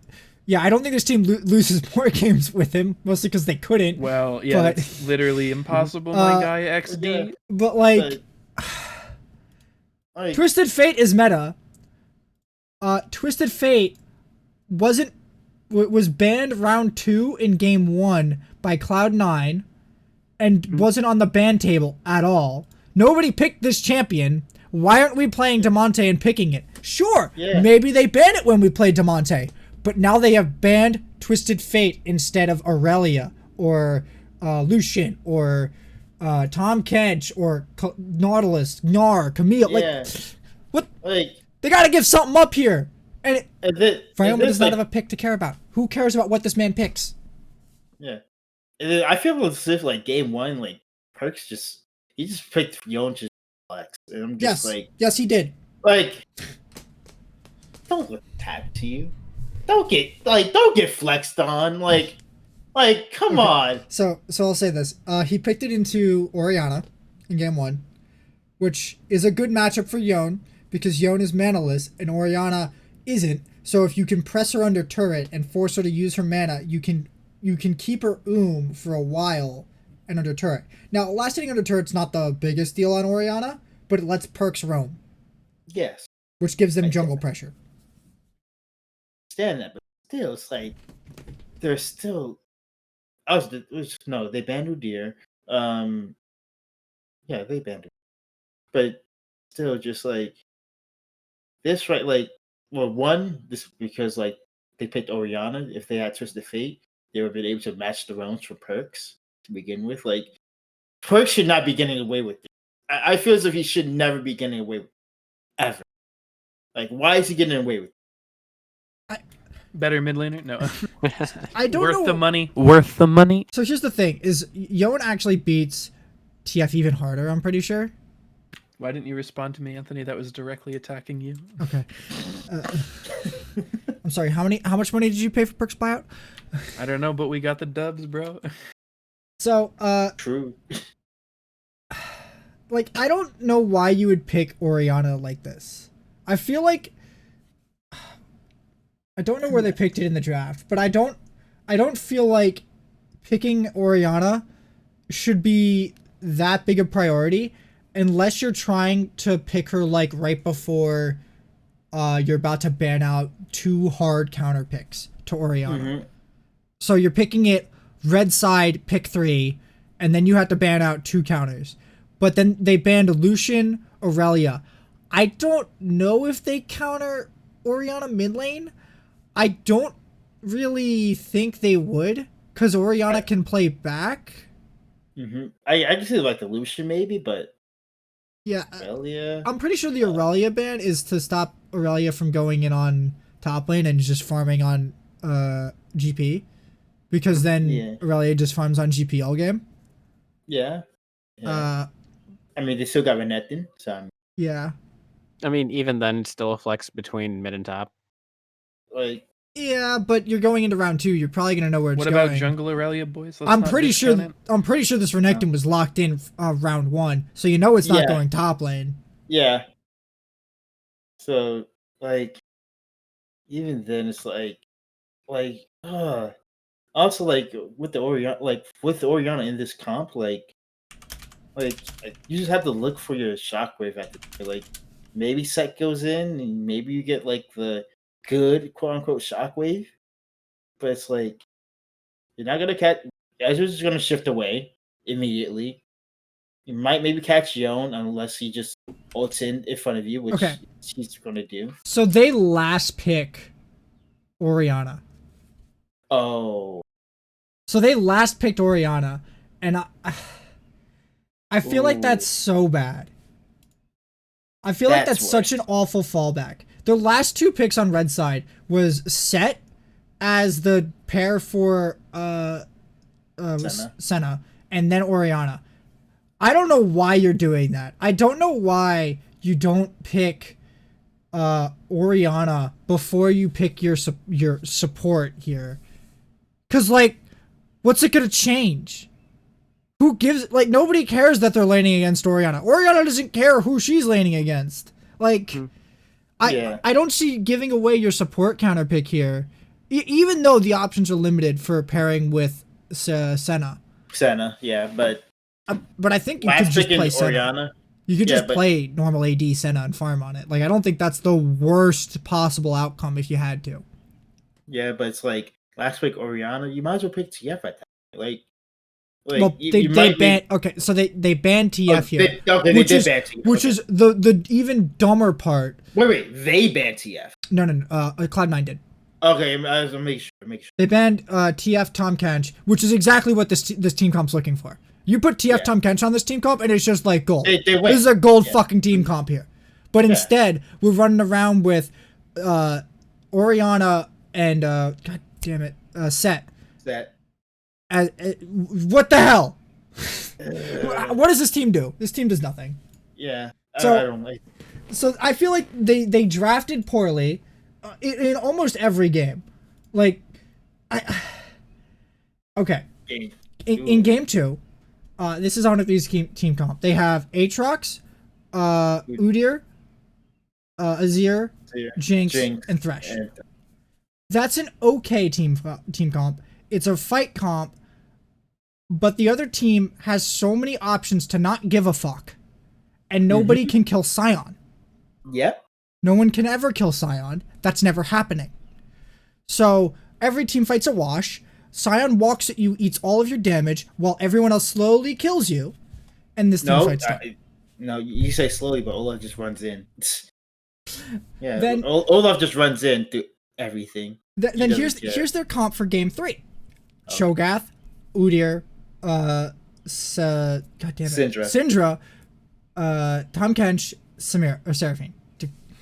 don't think this team loses more games with him, mostly because they couldn't. Well, yeah, But- that's literally impossible, my guy, XD. Yeah. But like, Like, Twisted Fate is meta. Twisted Fate was banned round 2 in game 1 by Cloud9 and wasn't on the ban table at all. Nobody picked this champion. Why aren't we playing Demonte and picking it? Sure, maybe they banned it when we played Demonte, but now they have banned Twisted Fate instead of Aurelia or Lucian or Tom Kench or Nautilus, Gnar, Camille. Like, what? Like, They gotta give something up here. And Ryoma does not like, have a pick to care about. Who cares about what this man picks? yeah. And then I feel as if like game 1, like Perks he just picked Yon just flex, and I'm just Yes, he did. like, don't look back to you. Don't get flexed on. Like, come on. So I'll say this. He picked it into Orianna in game 1, which is a good matchup for Yon because Yon is manaless and Orianna isn't. So if you can press her under turret and force her to use her mana, you can keep her for a while and under turret. Now, last hitting under turret's not the biggest deal on Orianna, but it lets Perks roam, Yes, which gives them jungle pressure. understand that, but still, it's like there's still. They banned Udyr. Yeah, they banned her. But still, just like this, right? Like, well, one, this because like they picked Orianna. If they had Twisted Fate, they would have been able to match the rounds for perks to begin with. Like, perks should not be getting away with it. I feel as if he should never be getting away with it, ever. Like, why is he getting away with it? Better mid laner? No. I don't Worth know. the money. Worth the money. So here's the thing: is Yon actually beats TF even harder? I'm pretty sure. Why didn't you respond to me, Anthony? That was directly attacking you. Okay. I'm sorry. How much money did you pay for Perks buyout? I don't know, but we got the dubs, bro. So, True. like, I don't know why you would pick Orianna like this. I feel like I don't know where they picked it in the draft, but I don't feel like picking Orianna should be that big a priority unless you're trying to pick her like right before you're about to ban out 2 hard counter picks to Orianna. Mm-hmm. So you're picking it red side pick 3 and then you have to ban out 2 counters. But then they banned Lucian, Aurelia. I don't know if they counter Orianna mid lane. I don't really think they would, because Orianna can play back. Mm-hmm. I just see like the Lucian maybe, but Yeah, Aurelia. I'm pretty sure the Aurelia ban is to stop Aurelia from going in on top lane and just farming on GP, because then Aurelia just farms on GP all game. Yeah. I mean, they still got Renekton, so Yeah. I mean, even then, still a flex between mid and top. like. Yeah, but you're going into round 2. You're probably gonna know where it's What going. about jungle Aurelia, boys? Let's I'm not pretty sure. discount it. I'm pretty sure this Renekton was locked in round 1, so you know it's not going top lane. Yeah. So like, even then, it's like, also like with the Orianna in this comp, like you just have to look for your shockwave at the like maybe Set goes in and maybe you get like the good quote unquote shockwave, but it's like you're not gonna catch. Ezra's just gonna shift away immediately. You might maybe catch Yon unless he just ults in front of you, which he's gonna do. So they last pick Orianna. Oh. So they last picked Orianna, and I feel like that's so bad. I feel like that's such an awful fallback. Their last 2 picks on red side was Set as the pair for Senna, and then Orianna. I don't know why you're doing that. I don't know why you don't pick Orianna before you pick your support here. Cause like, what's it gonna change? Who gives, like, nobody cares that they're laning against Orianna. Orianna doesn't care who she's laning against. Like, I don't see giving away your support counter pick here, even though the options are limited for pairing with Senna. Yeah, but I think you could just play Senna. Orianna. You could just play normal AD Senna and farm on it. Like, I don't think that's the worst possible outcome if you had to. Yeah, but it's like last week Orianna, you might as well pick TF at that. Like well, they banned. Okay, so they banned TF here. They did ban TF. Which is the even dumber part. Wait, they banned TF. No. Cloud9 did. Okay, I was make sure. They banned TF Tom Kench, which is exactly what this team comp's looking for. You put TF Tom Kench on this team comp, and it's just like gold. They win. This is a gold fucking team comp here. But instead, we're running around with Orianna and god damn it, Set. What the hell? What does this team do? This team does nothing. Yeah. So I don't like. So I feel like they drafted poorly in almost every game. Like, okay. In game 2, this is on these team comp. They have Aatrox, Udyr, Azir, Jinx, and Thresh. That's an okay team comp. It's a fight comp, but the other team has so many options to not give a fuck, and nobody can kill Sion. Yep. No one can ever kill Sion. That's never happening. So every team fights a wash. Sion walks at you, eats all of your damage, while everyone else slowly kills you. and this team No, fights start. no, you say slowly, but Olaf just runs in. Yeah, Then- Olaf just runs in through everything. Then doesn't care. here's their comp for game 3. Oh. Cho'Gath, Udyr, goddamn it, Syndra, Tom Kench, Seraphine.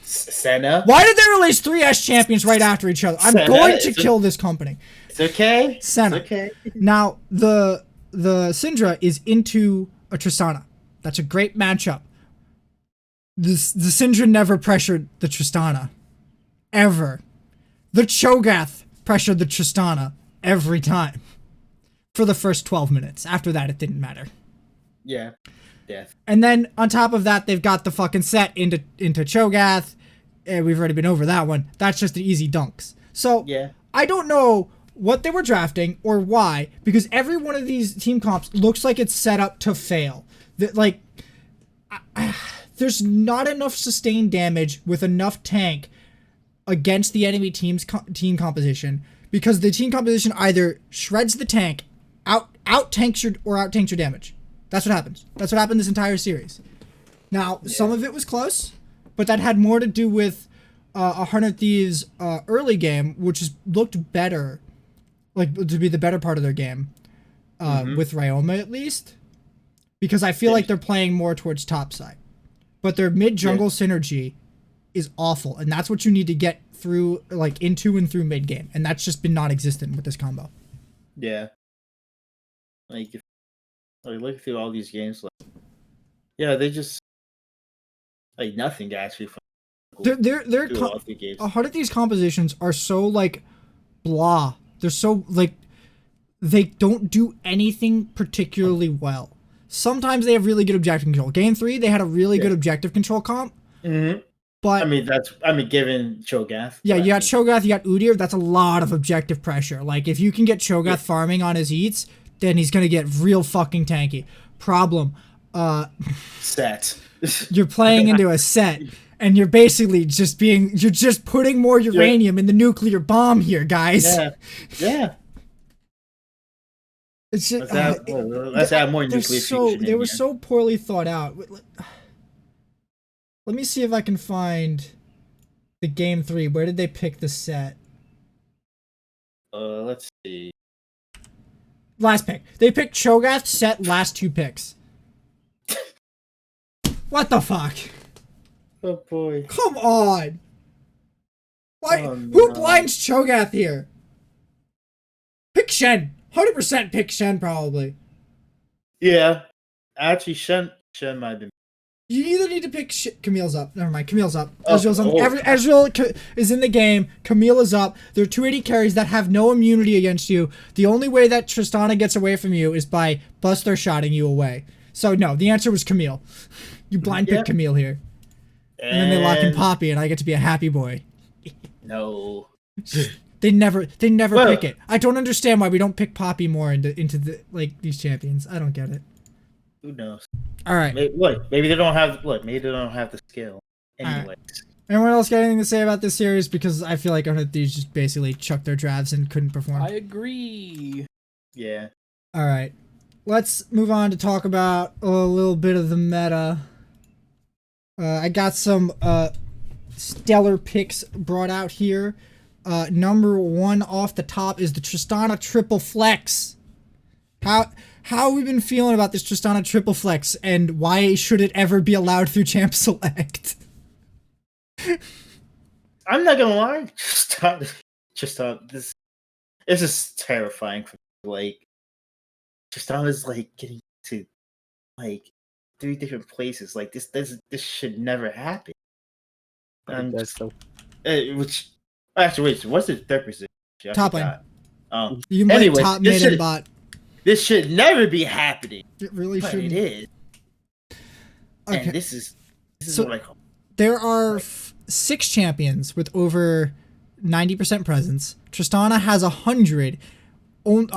Senna. Why did they release 3 S champions right after each other? I'm Senna, going to kill this company. It's okay. Senna. It's okay. Now the Syndra is into a Tristana. That's a great matchup. The Syndra never pressured the Tristana. Ever. The Cho'Gath pressured the Tristana every time. For the first 12 minutes. After that, it didn't matter. Yeah. Death. And then on top of that, they've got the fucking set into Cho'Gath. We've already been over that one. That's just the easy dunks. So Yeah. I don't know what they were drafting or why, because every one of these team comps looks like it's set up to fail. Like, there's not enough sustained damage with enough tank against the enemy team's team composition, because the team composition either shreds the tank, out tanks your damage. That's what happens. That's what happened this entire series. Now, some of it was close, but that had more to do with 100 Thieves' early game, which looked better, like to be the better part of their game, with Ryoma at least, because I feel like they're playing more towards top side. But their mid-jungle synergy is awful, and that's what you need to get through, like, into and through mid-game, and that's just been non-existent with this combo. Yeah. Like, if look through all these games, like, yeah, they just like nothing actually. They're a lot of these compositions are so like blah. They're so like they don't do anything particularly well. Sometimes they have really good objective control. Game 3, they had a really good objective control comp. Mm-hmm. But given Cho'Gath. Yeah, you got Cho'Gath, you got Udyr. That's a lot of objective pressure. Like, if you can get Cho'Gath farming on his eats, then he's gonna get real fucking tanky. Problem, set. You're playing into a set, and you're basically you're just putting more uranium in the nuclear bomb here, guys. Yeah. It's just, let's add more nuclear fusion. They were so poorly thought out. Let me see if I can find the game 3. Where did they pick the set? Let's see. Last pick. They picked Cho'Gath set last 2 picks. What the fuck? Oh boy. Come on. Why? Oh, Who no. blinds Cho'Gath here? Pick Shen. 100% pick Shen probably. Yeah. Actually, Shen might have been. You either need to pick Camille's up. Never mind. Camille's up. Oh, Ezreal's on. Ezreal is in the game. Camille is up. There are 280 carries that have no immunity against you. The only way that Tristana gets away from you is by Buster shotting you away. So no, the answer was Camille. You blind pick Camille here, and then they lock in Poppy, and I get to be a happy boy. No. They never pick it. I don't understand why we don't pick Poppy more into the these champions. I don't get it. Who knows? All right. Maybe they don't have the skill. Anyways. Right. Anyone else got anything to say about this series? Because I feel like these just basically chucked their drafts and couldn't perform. I agree. Yeah. All right. Let's move on to talk about a little bit of the meta. I got some stellar picks brought out here. Number 1 off the top is the Tristana triple flex. How have we been feeling about this Tristana triple flex, and why should it ever be allowed through Champ Select? I'm not gonna lie. This is terrifying for me. Like, Tristana's like getting to like 3 different places. Like this should never happen. But it does so. Which actually, wait. What's the third position? Top lane. Oh, You can play top, mid, and bot. This should never be happening. It really But shouldn't. it is. Okay. And this is So- what I call. There are 6 champions with over 90% presence. Tristana has 100.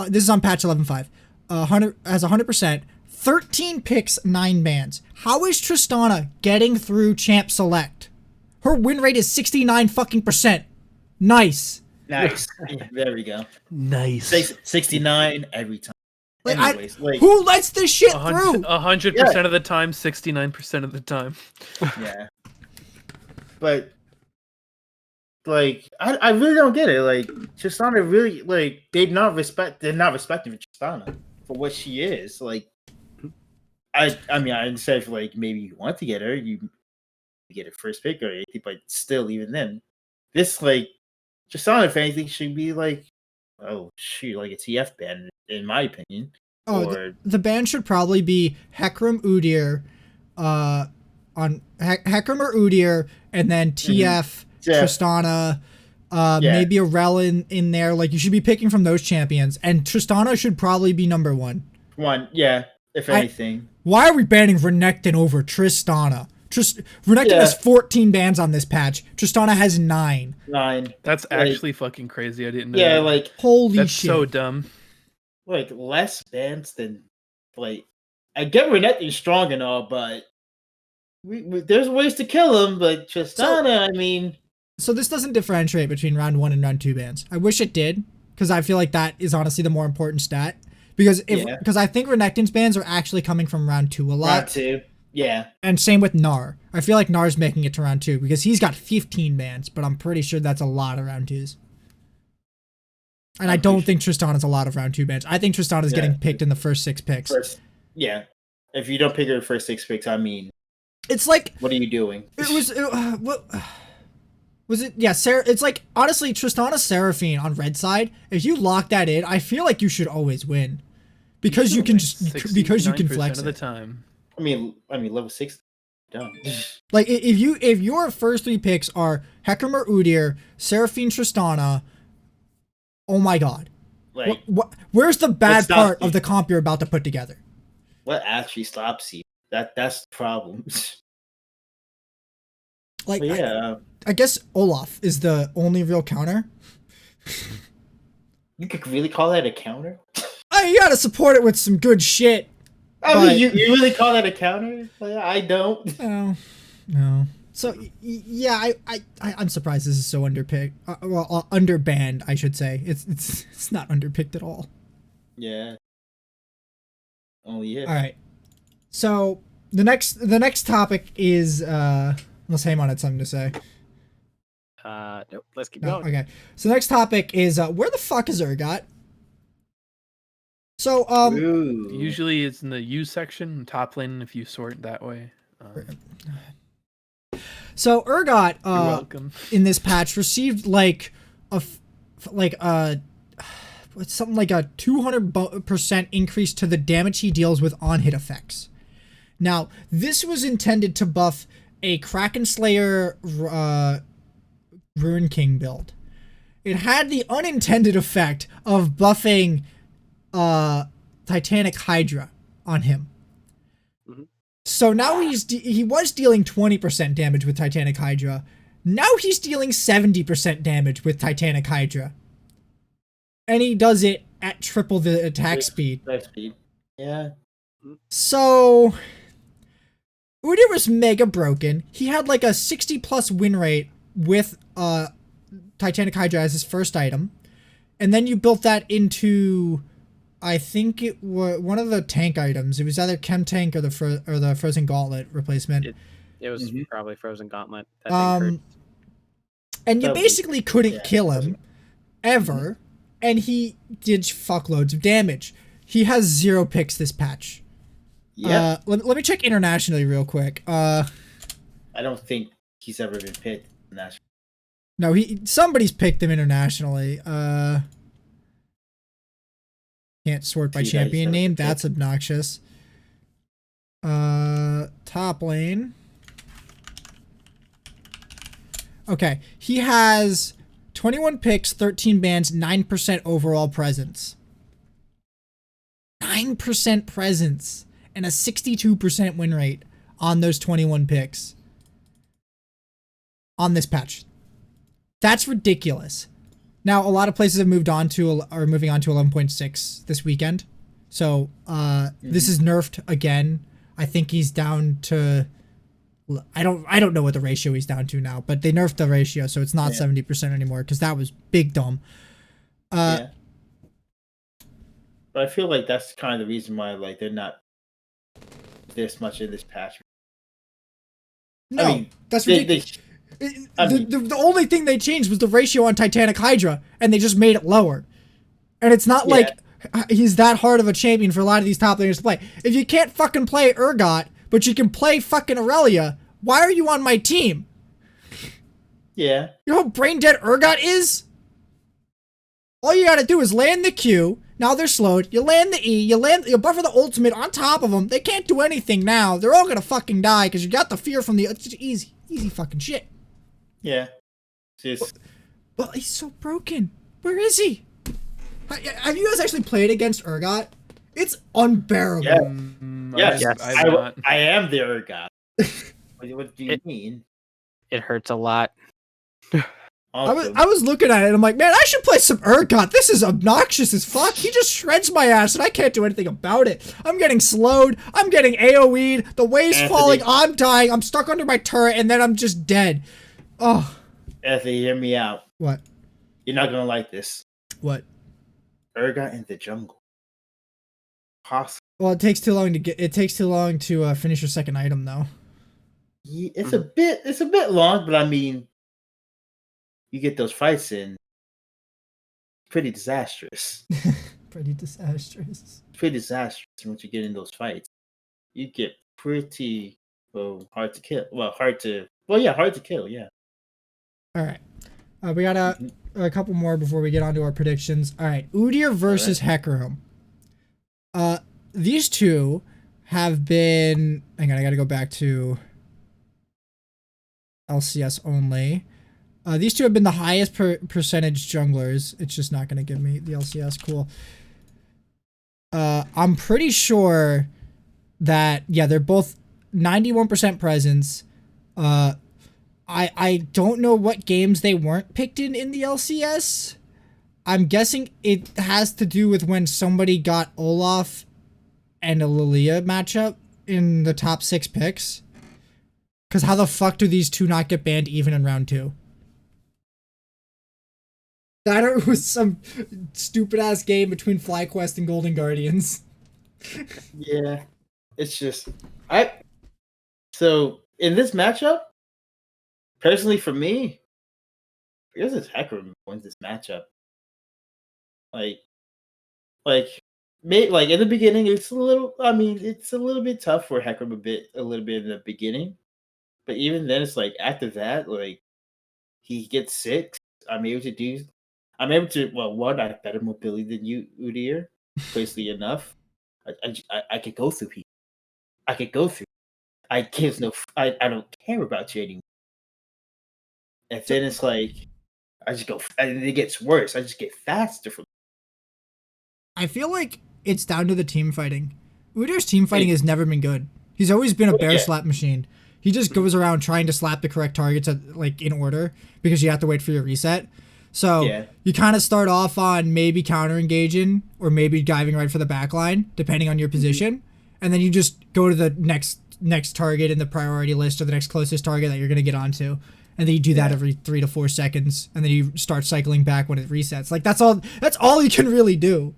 This is on patch 11.5. 100 has 100%. 13 picks, 9 bans. How is Tristana getting through Champ Select? Her win rate is 69 fucking percent. Nice. Nice. There we go. Nice. 69 every time. Who lets this shit through? 100% of the time, 69% of the time. Yeah. But like I really don't get it. Like Tristana really they're not respecting Tristana for what she is. Like I mean I understand if maybe you want to get her, you get a first pick or anything, but still even then. This Tristana if anything should be a TF ban in my opinion. Oh, the ban should probably be Hecarim Udyr, on Hecarim or Udyr, and then TF Tristana, maybe a Rel in there. Like you should be picking from those champions, and Tristana should probably be number one. If anything. Why are we banning Renekton over Tristana? Renekton has 14 bans on this patch. Tristana has 9. That's actually fucking crazy. I didn't know. Yeah, holy that's shit. so dumb. Less bans than I get Renekton's strong and all, but there's ways to kill him. But Tristana, So this doesn't differentiate between round 1 and round 2 bans. I wish it did, because I feel like that is honestly the more important stat. Because I think Renekton's bans are actually coming from round 2 a lot. Round 2, yeah. And same with Gnar. I feel like Gnar's making it to round 2 because he's got 15 bans, but I'm pretty sure that's a lot of round 2s. And I don't think Tristana's a lot of round 2 bans. I think Tristana's getting picked in the first 6 picks. If you don't pick her in the first 6 picks, it's like, what are you doing? What was it? Yeah, it's like, honestly, Tristana Seraphine on red side, if you lock that in, I feel like you should always win. Because you can flex of the it. time. I mean level 6 done. If your first 3 picks are Hecarim or Udyr, Seraphine Tristana, oh my god. Where's the bad part of the comp you're about to put together? What actually stops you? That's the problem. I guess Olaf is the only real counter. You could really call that a counter? You gotta support it with some good shit. You really call that a counter? I don't. No. So yeah, I'm surprised this is so underpicked. Underbanned, I should say. It's not underpicked at all. Yeah. Oh yeah. All right. So the next topic is unless Haymant had something to say. Nope. Let's keep going. Okay. So next topic is where the fuck is Urgot? So usually it's in the U section, top lane if you sort that way. So Urgot You're welcome. In this patch received something like a 200% increase to the damage he deals with on-hit effects. Now, this was intended to buff a Kraken Slayer Ruin King build. It had the unintended effect of buffing Titanic Hydra on him. So now he was dealing 20% damage with Titanic Hydra. Now he's dealing 70% damage with Titanic Hydra. And he does it at triple the attack speed. Yeah. So Udyr was mega broken. He had like a 60+ win rate with Titanic Hydra as his first item. And then you built that into, I think it was one of the tank items. It was either Chem Tank or the Frozen Gauntlet replacement. It was probably Frozen Gauntlet. And you basically couldn't kill him ever, and he did fuckloads of damage. He has 0 picks this patch. Yeah. Let me check internationally real quick. I don't think he's ever been picked nationally. No, somebody's picked him internationally. Can't sort by champion name. That's obnoxious. Top lane. Okay, he has 21 picks, 13 bans, 9% overall presence. 9% presence and a 62% win rate on those 21 picks on this patch. That's ridiculous. Now, a lot of places have moving on to 11.6 this weekend. So, this is nerfed again. I think he's down to, I don't know what the ratio he's down to now, but they nerfed the ratio, so it's not 70% anymore, because that was big dumb. But I feel like that's kind of the reason why like they're not this much in this patch. No, I mean, that's they, ridiculous. they, The only thing they changed was the ratio on Titanic Hydra, and they just made it lower. And it's not like he's that hard of a champion for a lot of these top laners to play. If you can't fucking play Urgot, but you can play fucking Aurelia, why are you on my team? yeah. You know how brain dead Urgot is? All you gotta do is land the Q. Now they're slowed. You land the E. You buffer the ultimate on top of them. They can't do anything now. They're all gonna fucking die because you got the fear from the. It's just easy fucking shit. Yeah. Just. Well, he's so broken. Where is he? Have you guys actually played against Urgot? It's unbearable. Yeah. Yes. I've I am the Urgot. What do you mean? It hurts a lot. Awesome. I was looking at it and I'm like, man, I should play some Urgot. This is obnoxious as fuck. He just shreds my ass and I can't do anything about it. I'm getting slowed. I'm getting AoE'd. The wave's falling. I'm dying. I'm stuck under my turret and then I'm just dead. Oh. Anthony, hear me out. What? You're not gonna like this. What? Urgot in the jungle. Possible. Well, it takes too long to get. It takes too long to finish your second item, though. Yeah, it's a bit long, but I mean, you get those fights in. Pretty disastrous. Pretty disastrous. Pretty disastrous once you get in those fights. You get pretty hard to kill. Hard to kill. Yeah. All right. We got a couple more before we get on to our predictions. All right. Udyr versus Hecarim. These two have been... Hang on, I gotta go back to LCS only. These two have been the highest percentage junglers. It's just not gonna give me the LCS. Cool. I'm pretty sure that, yeah, they're both 91% presence. I don't know what games they weren't picked in the LCS. I'm guessing it has to do with when somebody got Olaf and a Lilia matchup in the top 6 picks. Because how the fuck do these two not get banned even in round 2? That was some stupid ass game between FlyQuest and Golden Guardians. Yeah. It's just... So, in this matchup, personally for me, I guess it's Hecarim wins this matchup. Like in the beginning, it's a little bit tough for Hecarim a little bit in the beginning. But even then, it's like after that, like he gets 6. I'm able to I have better mobility than you, Udyr. Crazily enough, I could go through people. I don't care about you anymore. And then it's like, I just go, and it gets worse. I just get faster from. I feel like it's down to the team fighting. Udyr's team fighting has never been good. He's always been a bear slap machine. He just goes around trying to slap the correct targets in order because you have to wait for your reset. So you kind of start off on maybe counter engaging or maybe diving right for the back line, depending on your position. And then you just go to the next target in the priority list or the next closest target that you're going to get onto. And then you do that every 3 to 4 seconds. And then you start cycling back when it resets. Like that's all you can really do.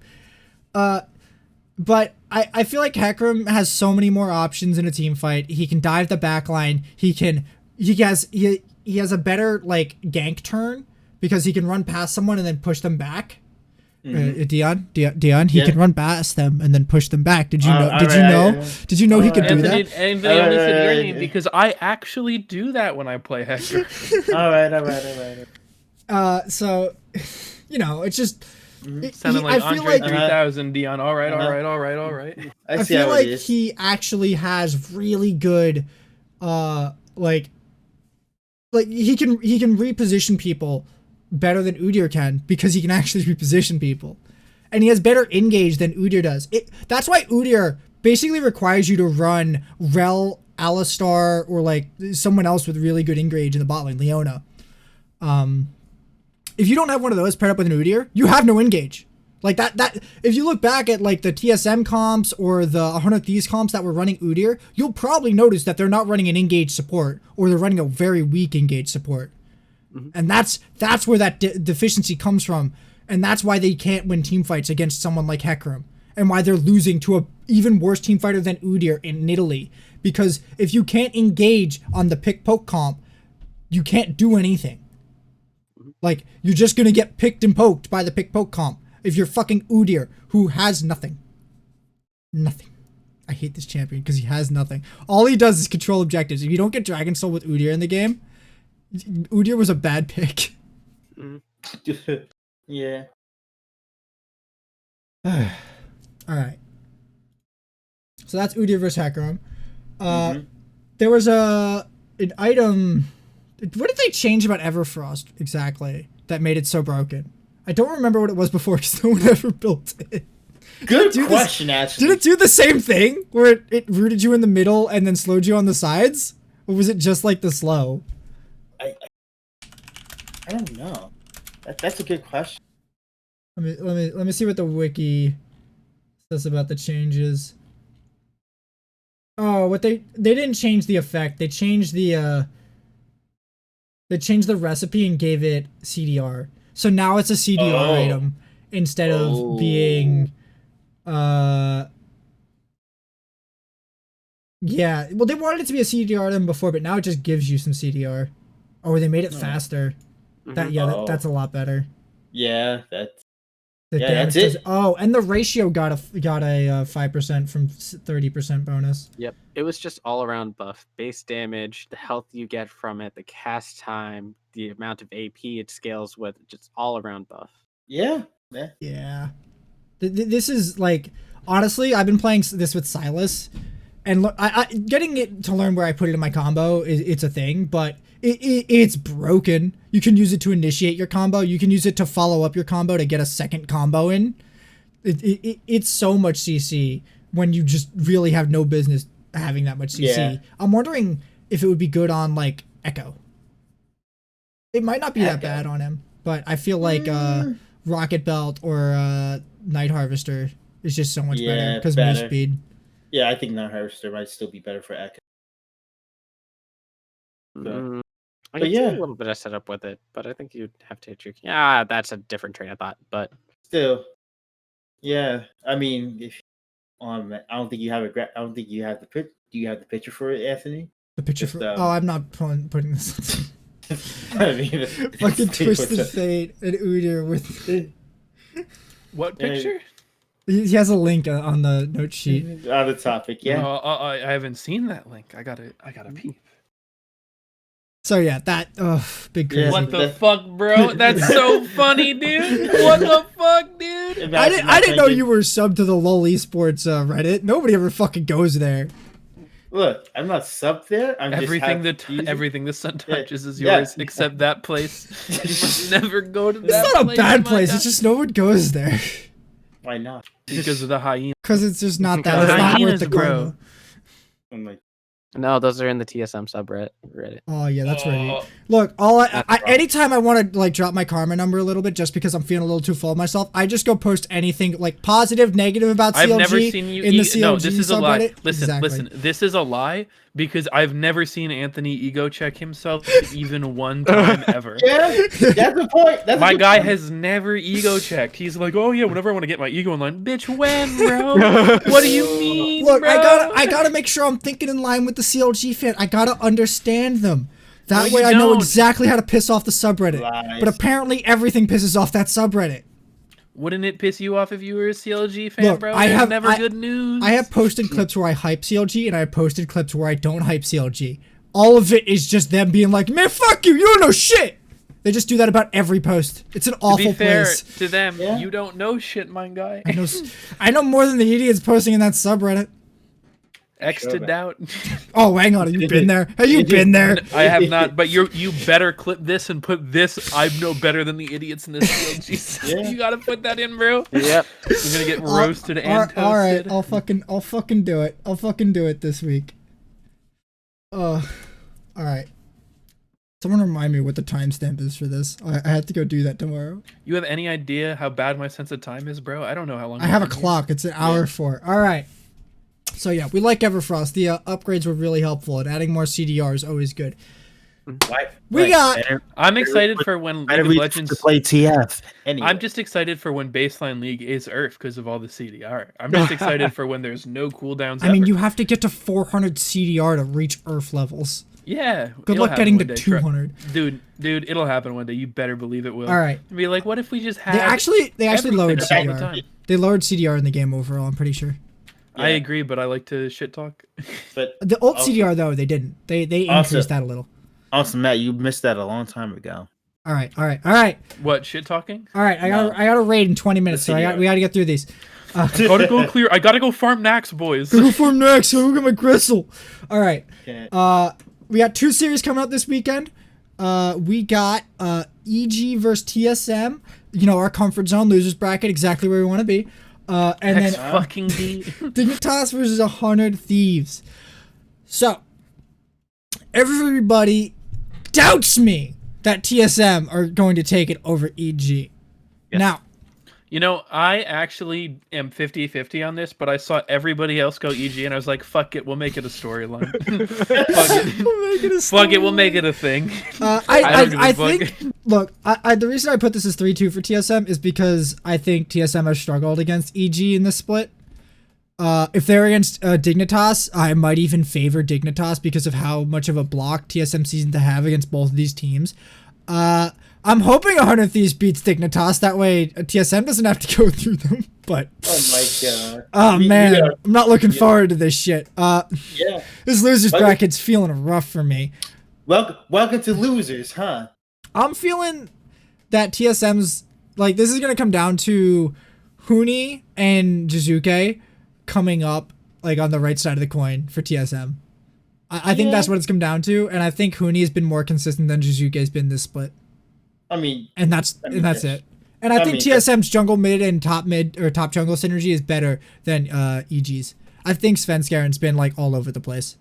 But I feel like Hecarim has so many more options in a team fight. He can dive the back line. He has a better like gank turn because he can run past someone and then push them back. Dion, he can run past them and then push them back. Did you know? Did you know he could do that? And they only said your name because I actually do that when I play Hector. All right. So, it's just. Sounding like Andre 3000, Dion. All right. I feel like he actually has really good, like he can reposition people better than Udyr can because he can actually reposition people, and he has better engage than Udyr does. That's why Udyr basically requires you to run Rel, Alistar, or like someone else with really good engage in the bot lane, Leona. If you don't have one of those paired up with an Udyr, you have no engage. Like that if you look back at like the TSM comps or the 100 Thieves comps that were running Udyr, you'll probably notice that they're not running an engage support or they're running a very weak engage support. And that's where that deficiency comes from. And that's why they can't win team fights against someone like Hecarim. and why they're losing to a even worse team fighter than Udyr in Italy. Because if you can't engage on the pick poke comp, you can't do anything. Like, you're just gonna get picked and poked by the pick poke comp if you're fucking Udyr, who has nothing. Nothing. I hate this champion because he has nothing. All he does is control objectives. If you don't get Dragon Soul with Udyr in the game, Udyr was a bad pick. Yeah. Alright. So that's Udyr versus Hecarim. There was an item. What did they change about Everfrost exactly that made it so broken? I don't remember what it was before because no one ever built it. Good question, actually. Did it do the same thing where it rooted you in the middle and then slowed you on the sides? Or was it just like the slow? I don't know. That's a good question. Let me see what the wiki says about the changes. Oh, what they didn't change the effect. They changed the recipe and gave it CDR. So now it's a CDR item instead of being yeah. Well, they wanted it to be a CDR item before, but now it just gives you some CDR. Or they made it faster. That's a lot better. Yeah, that's That's it. Oh, and the ratio got a 5% from 30% bonus. Yep, it was just all around buff. Base damage, the health you get from it, the cast time, the amount of AP it scales with, just all around buff. Yeah. Yeah. This is like, honestly, I've been playing this with Silas, and look, I getting it to learn where I put it in my combo it's a thing, but it's broken. You can use it to initiate your combo. You can use it to follow up your combo to get a second combo in. It's so much CC when you just really have no business having that much CC. Yeah. I'm wondering if it would be good on like Echo. It might not be that bad on him, but I feel like Rocket Belt or Night Harvester is just so much better because move speed. Yeah, I think Night Harvester might still be better for Echo. I can see a little bit of setup with it, but I think you'd have to hit your... Yeah, that's a different train of thought, but... Still. Yeah, I mean, if I don't think you have the picture. Do you have the picture for it, Anthony? The picture for... I'm not putting this... I mean, fucking Twisted Fate and Udyr with... What picture? He has a link on the note sheet. On the topic, yeah. No, I haven't seen that link. I gotta peep. So yeah, that big crazy. What the fuck, bro? That's so funny, dude. What the fuck, dude? I didn't know you were subbed to the LOL Esports Reddit. Nobody ever fucking goes there. Look, I'm not subbed there. Everything the sun touches is yours, except that place. You must never go to that place. It's not a bad place. It's just no one goes there. Why not? Because of the hyena. Because it's just not that. It's not worth the karma. No, those are in the TSM subreddit. Oh yeah, that's right. Look, anytime I want to like drop my karma number a little bit, just because I'm feeling a little too full of myself, I just go post anything like positive, negative about CLG. I've never seen you in the CLG No, this is a lie. subreddit. Listen. This is a lie because I've never seen Anthony ego check himself even one time ever. Yeah, that's the point. My guy has never ego checked. He's like, oh yeah, whenever I want to get my ego in line, bitch, when, bro? What do you mean? Look, bro? I gotta make sure I'm thinking in line with the CLG fan. I gotta understand them. That No, way you I know don't. exactly how to piss off the subreddit. Lies. But apparently everything pisses off that subreddit. Wouldn't it piss you off if you were a CLG fan, Look, bro? I There's have never good news. I have posted clips where I hype CLG and I have posted clips where I don't hype CLG. All of it is just them being like, man, fuck you, you don't know shit. They just do that about every post. It's an awful To be fair place. to them, you don't know shit, my guy. I know more than the idiots posting in that subreddit. X to doubt. Oh, hang on. Have you been there? Have you been there? I have not, but you better clip this and put this. I'm no better than the idiots in this CLG. You gotta put that in, bro. Yep. You're gonna get roasted and toasted. All right, I'll fucking do it. I'll fucking do it this week. All right. Someone remind me what the timestamp is for this. I have to go do that tomorrow. You have any idea how bad my sense of time is, bro? I don't know how long. I have a clock. It's an hour 4. All right. So yeah, we like Everfrost. The upgrades were really helpful, and adding more CDR is always good. We got. I'm excited for when League of Legends to play TF. Anyway. I'm just excited for when baseline league is Earth because of all the CDR. I'm just excited for when there's no cooldowns. I mean, you have to get to 400 CDR to reach Earth levels. Yeah. Good luck getting to 200. Dude, it'll happen one day. You better believe it will. All right. Be like, what if we just had? They actually lowered everything all the CDR. time? They lowered CDR in the game overall. I'm pretty sure. I agree, but I like to shit talk. But The ult CDR though, they didn't. They increased that a little. Also, Matt, you missed that a long time ago. All right. What, shit talking? All right, I got a raid in 20 minutes, so we gotta get through these. I gotta go clear. I gotta go farm Nax, boys. Go farm Nax. Go get my crystal. All right. We got 2 series coming up this weekend. We got EG versus TSM. You know, our comfort zone, losers bracket, exactly where we want to be. And then fucking D. Dignitas versus 100 Thieves. So everybody doubts me that TSM are going to take it over EG. Yes. Now, you know, I actually am 50-50 on this, but I saw everybody else go EG, and I was like, fuck it, we'll make it a storyline. Fuck it, we'll make it a thing. I think, look, the reason I put this as 3-2 for TSM is because I think TSM has struggled against EG in this split. If they're against Dignitas, I might even favor Dignitas because of how much of a block TSM seems to have against both of these teams. I'm hoping 100 Thieves beats Dignitas. That way TSM doesn't have to go through them. But oh my god. Oh man, I'm not looking forward to this shit. Yeah. This losers bracket's feeling rough for me. Welcome to losers, huh? I'm feeling that TSM's like this is gonna come down to Huni and Jizuke coming up like on the right side of the coin for TSM. I think that's what it's come down to, and I think Huni has been more consistent than Jizuke has been this split. I mean, and that's it. And I think TSM's jungle mid and top mid or top jungle synergy is better than EG's. I think Svenskaren's been like all over the place.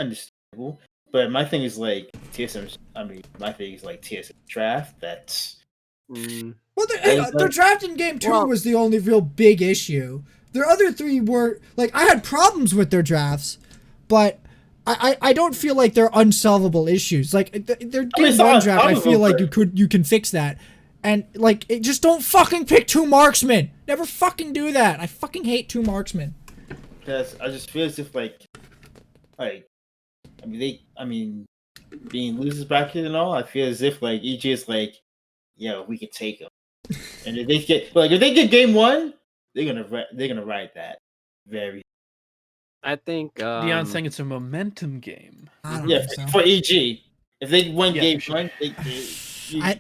Understandable, but my thing is like TSM's. I mean, my thing is like TSM draft. That's well, their draft in game 2 was the only real big issue. Their other 3 were like I had problems with their drafts, but I don't feel like they're unsolvable issues. Like their game 1 draft, I feel like you can fix that. And like just don't fucking pick 2 marksmen. Never fucking do that. I fucking hate 2 marksmen. Because I just feel as if like being losers bracket and all, I feel as if like EG is like, yo, we could take them. And if they get game 1, they're gonna ride that very. I think Dion's saying it's a momentum game. I don't think so. For EG, if they win game 1,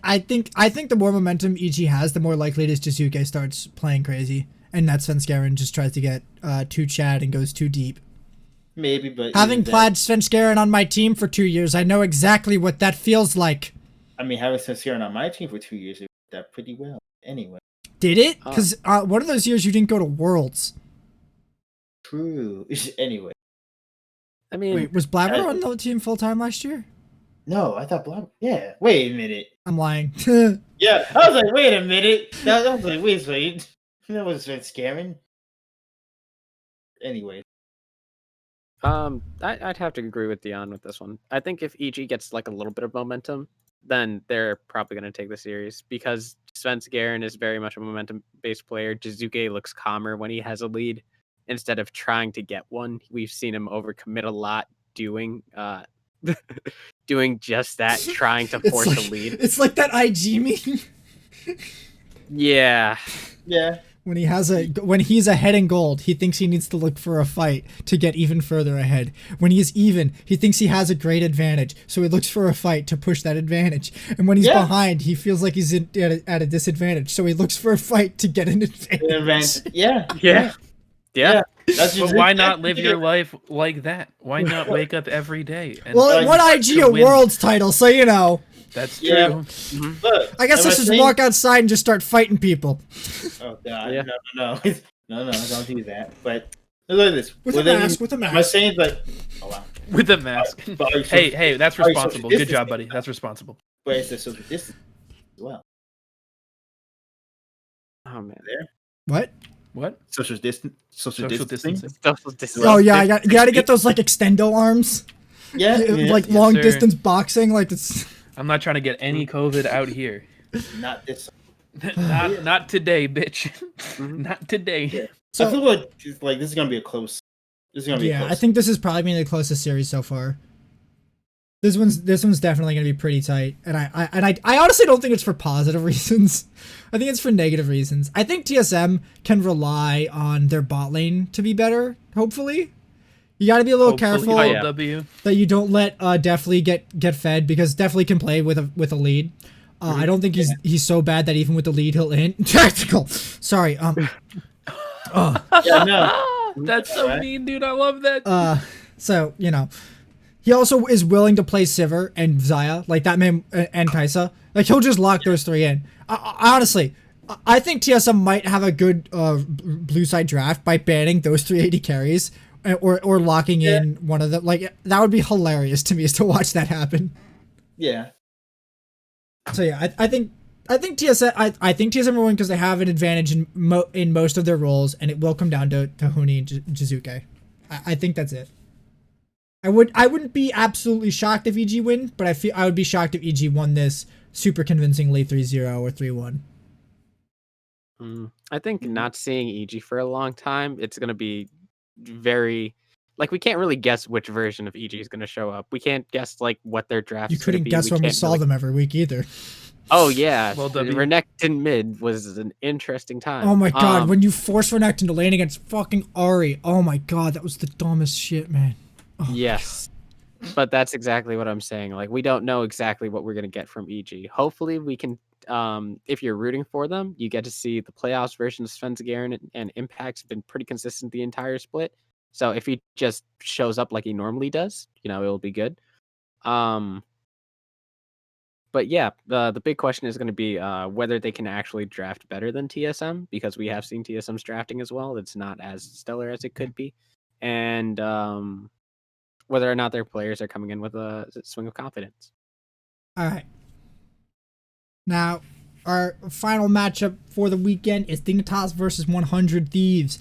I think the more momentum EG has, the more likely it is Jizuke starts playing crazy, and that Svenskaren just tries to get too Chad and goes too deep. Maybe, but having played Svenskaren on my team for 2 years, I know exactly what that feels like. I mean, having Svenskaren on my team for 2 years, it worked out pretty well. Anyway, did it? Because one of those years you didn't go to Worlds. True. Anyway, I mean, wait, was Blabber on the team full time last year? No, I thought Blabber. Yeah. Wait a minute. I'm lying. Yeah, I was like, wait a minute. I was like, wait. That was Svenskaren. Anyway. I'd have to agree with Dion with this one. I think if EG gets like a little bit of momentum, then they're probably going to take the series because Svenskaren is very much a momentum-based player. Jizuke looks calmer when he has a lead. Instead of trying to get one, we've seen him overcommit a lot doing just that, trying to force a lead. It's like that IG meme. Yeah. When he's ahead in gold, he thinks he needs to look for a fight to get even further ahead. When he is even, he thinks he has a great advantage, so he looks for a fight to push that advantage. And when he's behind, he feels like he's at a disadvantage, so he looks for a fight to get an advantage. Yeah. But why not live your life like that? Why not wake up every day? And it won IG a Worlds title, so you know. That's true. Yeah. Mm-hmm. Look, I guess let's just walk outside and just start fighting people. Oh god, no, don't do that. But look at this. With a mask. Am I saying like, with a mask? Hey, that's responsible. Good job, buddy. That's responsible. But it's the social distance as well. Oh man, there. What? Social distancing. Oh yeah, you gotta get those like extendo arms. Yeah, yeah. Like Yes, long sir. distance boxing, like it's. I'm not trying to get any COVID out here. Not this. not today, bitch. Mhm. Not today. Yeah. So I feel like this is gonna be a close. This is gonna be a yeah, close. I think this is probably been the closest series so far. This one's definitely gonna be pretty tight, and I honestly don't think it's for positive reasons. I think it's for negative reasons. I think TSM can rely on their bot lane to be better. Hopefully, you got to be a little Hopefully, careful Oh, yeah. W. that you don't let Definitely get fed, because Definitely can play with a lead. I don't think he's so bad that even with the lead he'll int. Tactical. Sorry. Oh. Yeah, no. That's so Alright. mean, dude. I love that. So you know. He also is willing to play Sivir and Xayah, like that man, and Kai'Sa. Like, he'll just lock those three in. Honestly, I think TSM might have a good blue side draft by banning those 380 carries or locking in one of them. Like, that would be hilarious to me, is to watch that happen. Yeah. So yeah, I think TSM I think TSM will win because they have an advantage in most of their roles, and it will come down to Huni and Jizuke. I think that's it. I wouldn't be absolutely shocked if EG win, but I would be shocked if EG won this super convincingly 3-0 or 3-1. I think not seeing EG for a long time, it's going to be very like we can't really guess which version of EG is going to show up. We can't guess like what their draft. You couldn't guess when we saw them every week either. Oh yeah, Well, W. Renekton mid was an interesting time. Oh my god, when you forced Renekton to lane against fucking Ari, oh my god, that was the dumbest shit, man. Oh, yes. But that's exactly what I'm saying. Like, we don't know exactly what we're going to get from EG. Hopefully, we can, if you're rooting for them, you get to see the playoffs version of Sven's and Impact's been pretty consistent the entire split. So if he just shows up like he normally does, it'll be good. But yeah, the big question is going to be whether they can actually draft better than TSM, because we have seen TSM's drafting as well. It's not as stellar as it could be. And whether or not their players are coming in with a swing of confidence. All right. Now, our final matchup for the weekend is Dignitas versus 100 Thieves.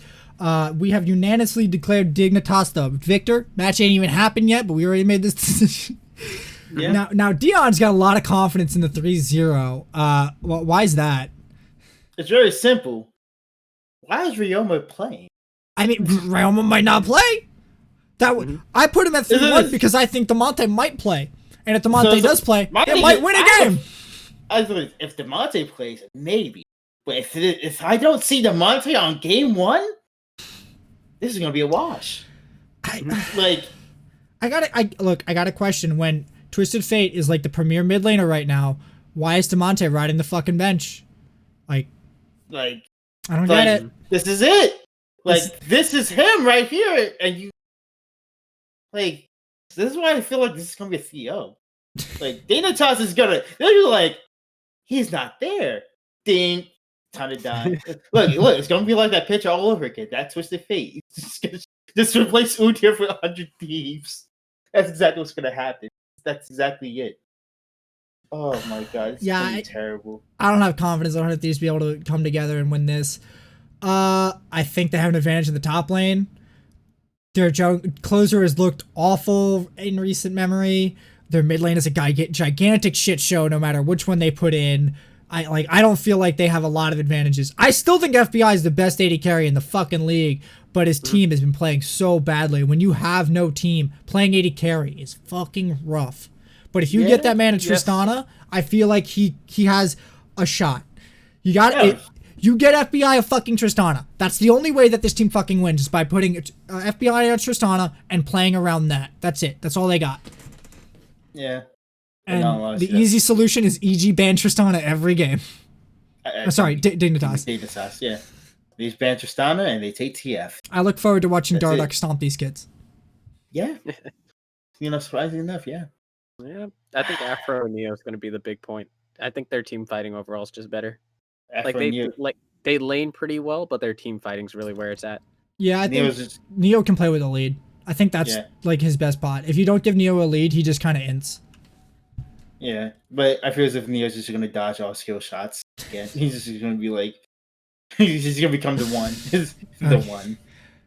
We have unanimously declared Dignitas the victor. Match ain't even happened yet, but we already made this decision. Yeah. Now Dion's got a lot of confidence in the 3-0. Why is that? It's very simple. Why is Ryoma playing? I mean, Ryoma might not play. I put him at 3-1 because I think DeMonte might play. And if DeMonte does play, it might win a game. I thought if DeMonte plays, maybe. But if I don't see DeMonte on game one, this is gonna be a wash. I got a question. When Twisted Fate is like the premier mid laner right now, why is DeMonte riding the fucking bench? I don't get it. This is it. This is him right here, and you. This is why I feel like this is gonna be a CO. Dignitas is gonna. They're like, he's not there. Ding, time to die. look, it's gonna be like that pitch all over again. That Twisted Fate. Just replace Udyr for 100 Thieves. That's exactly what's gonna happen. That's exactly it. Oh my god, it's gonna be terrible. I don't have confidence in 100 Thieves to be able to come together and win this. I think they have an advantage in the top lane. Their closer has looked awful in recent memory. Their mid lane is a gigantic shit show no matter which one they put in. I don't feel like they have a lot of advantages. I still think FBI is the best AD carry in the fucking league, but his team has been playing so badly. When you have no team, playing AD carry is fucking rough. But if you get that man in Tristana, I feel like he has a shot. You get FBI a fucking Tristana. That's the only way that this team fucking wins, is by putting FBI on Tristana and playing around that. That's it. That's all they got. Yeah. And the easy solution is EG ban Tristana every game. Sorry, Dignitas. Dignitas, yeah. These ban Tristana and they take TF. I look forward to watching Dardoch stomp these kids. Yeah. Surprisingly enough, yeah. Yeah, I think Afro and Neo is going to be the big point. I think their team fighting overall is just better. They lane pretty well, but their team fighting's really where it's at. Yeah, I think Neo can play with a lead. I think that's his best spot. If you don't give Neo a lead, he just kind of ints. Yeah, but I feel as if Neo's just gonna dodge all skill shots again. He's just gonna be like, he's just gonna become the one. The one.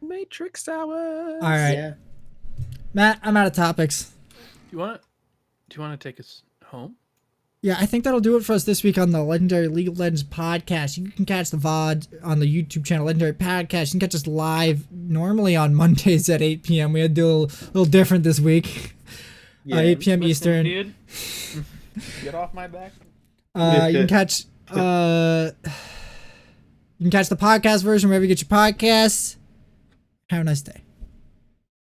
Matrix hours. All right, Matt, I'm out of topics. you want to take us home? Yeah, I think that'll do it for us this week on the Legendary League of Legends podcast. You can catch the VOD on the YouTube channel, Legendary Podcast. You can catch us live normally on Mondays at 8 p.m. We had to do a little different this week. Yeah, 8 p.m. Listen, Eastern. dude. Get off my back. You can catch the podcast version wherever you get your podcasts. Have a nice day.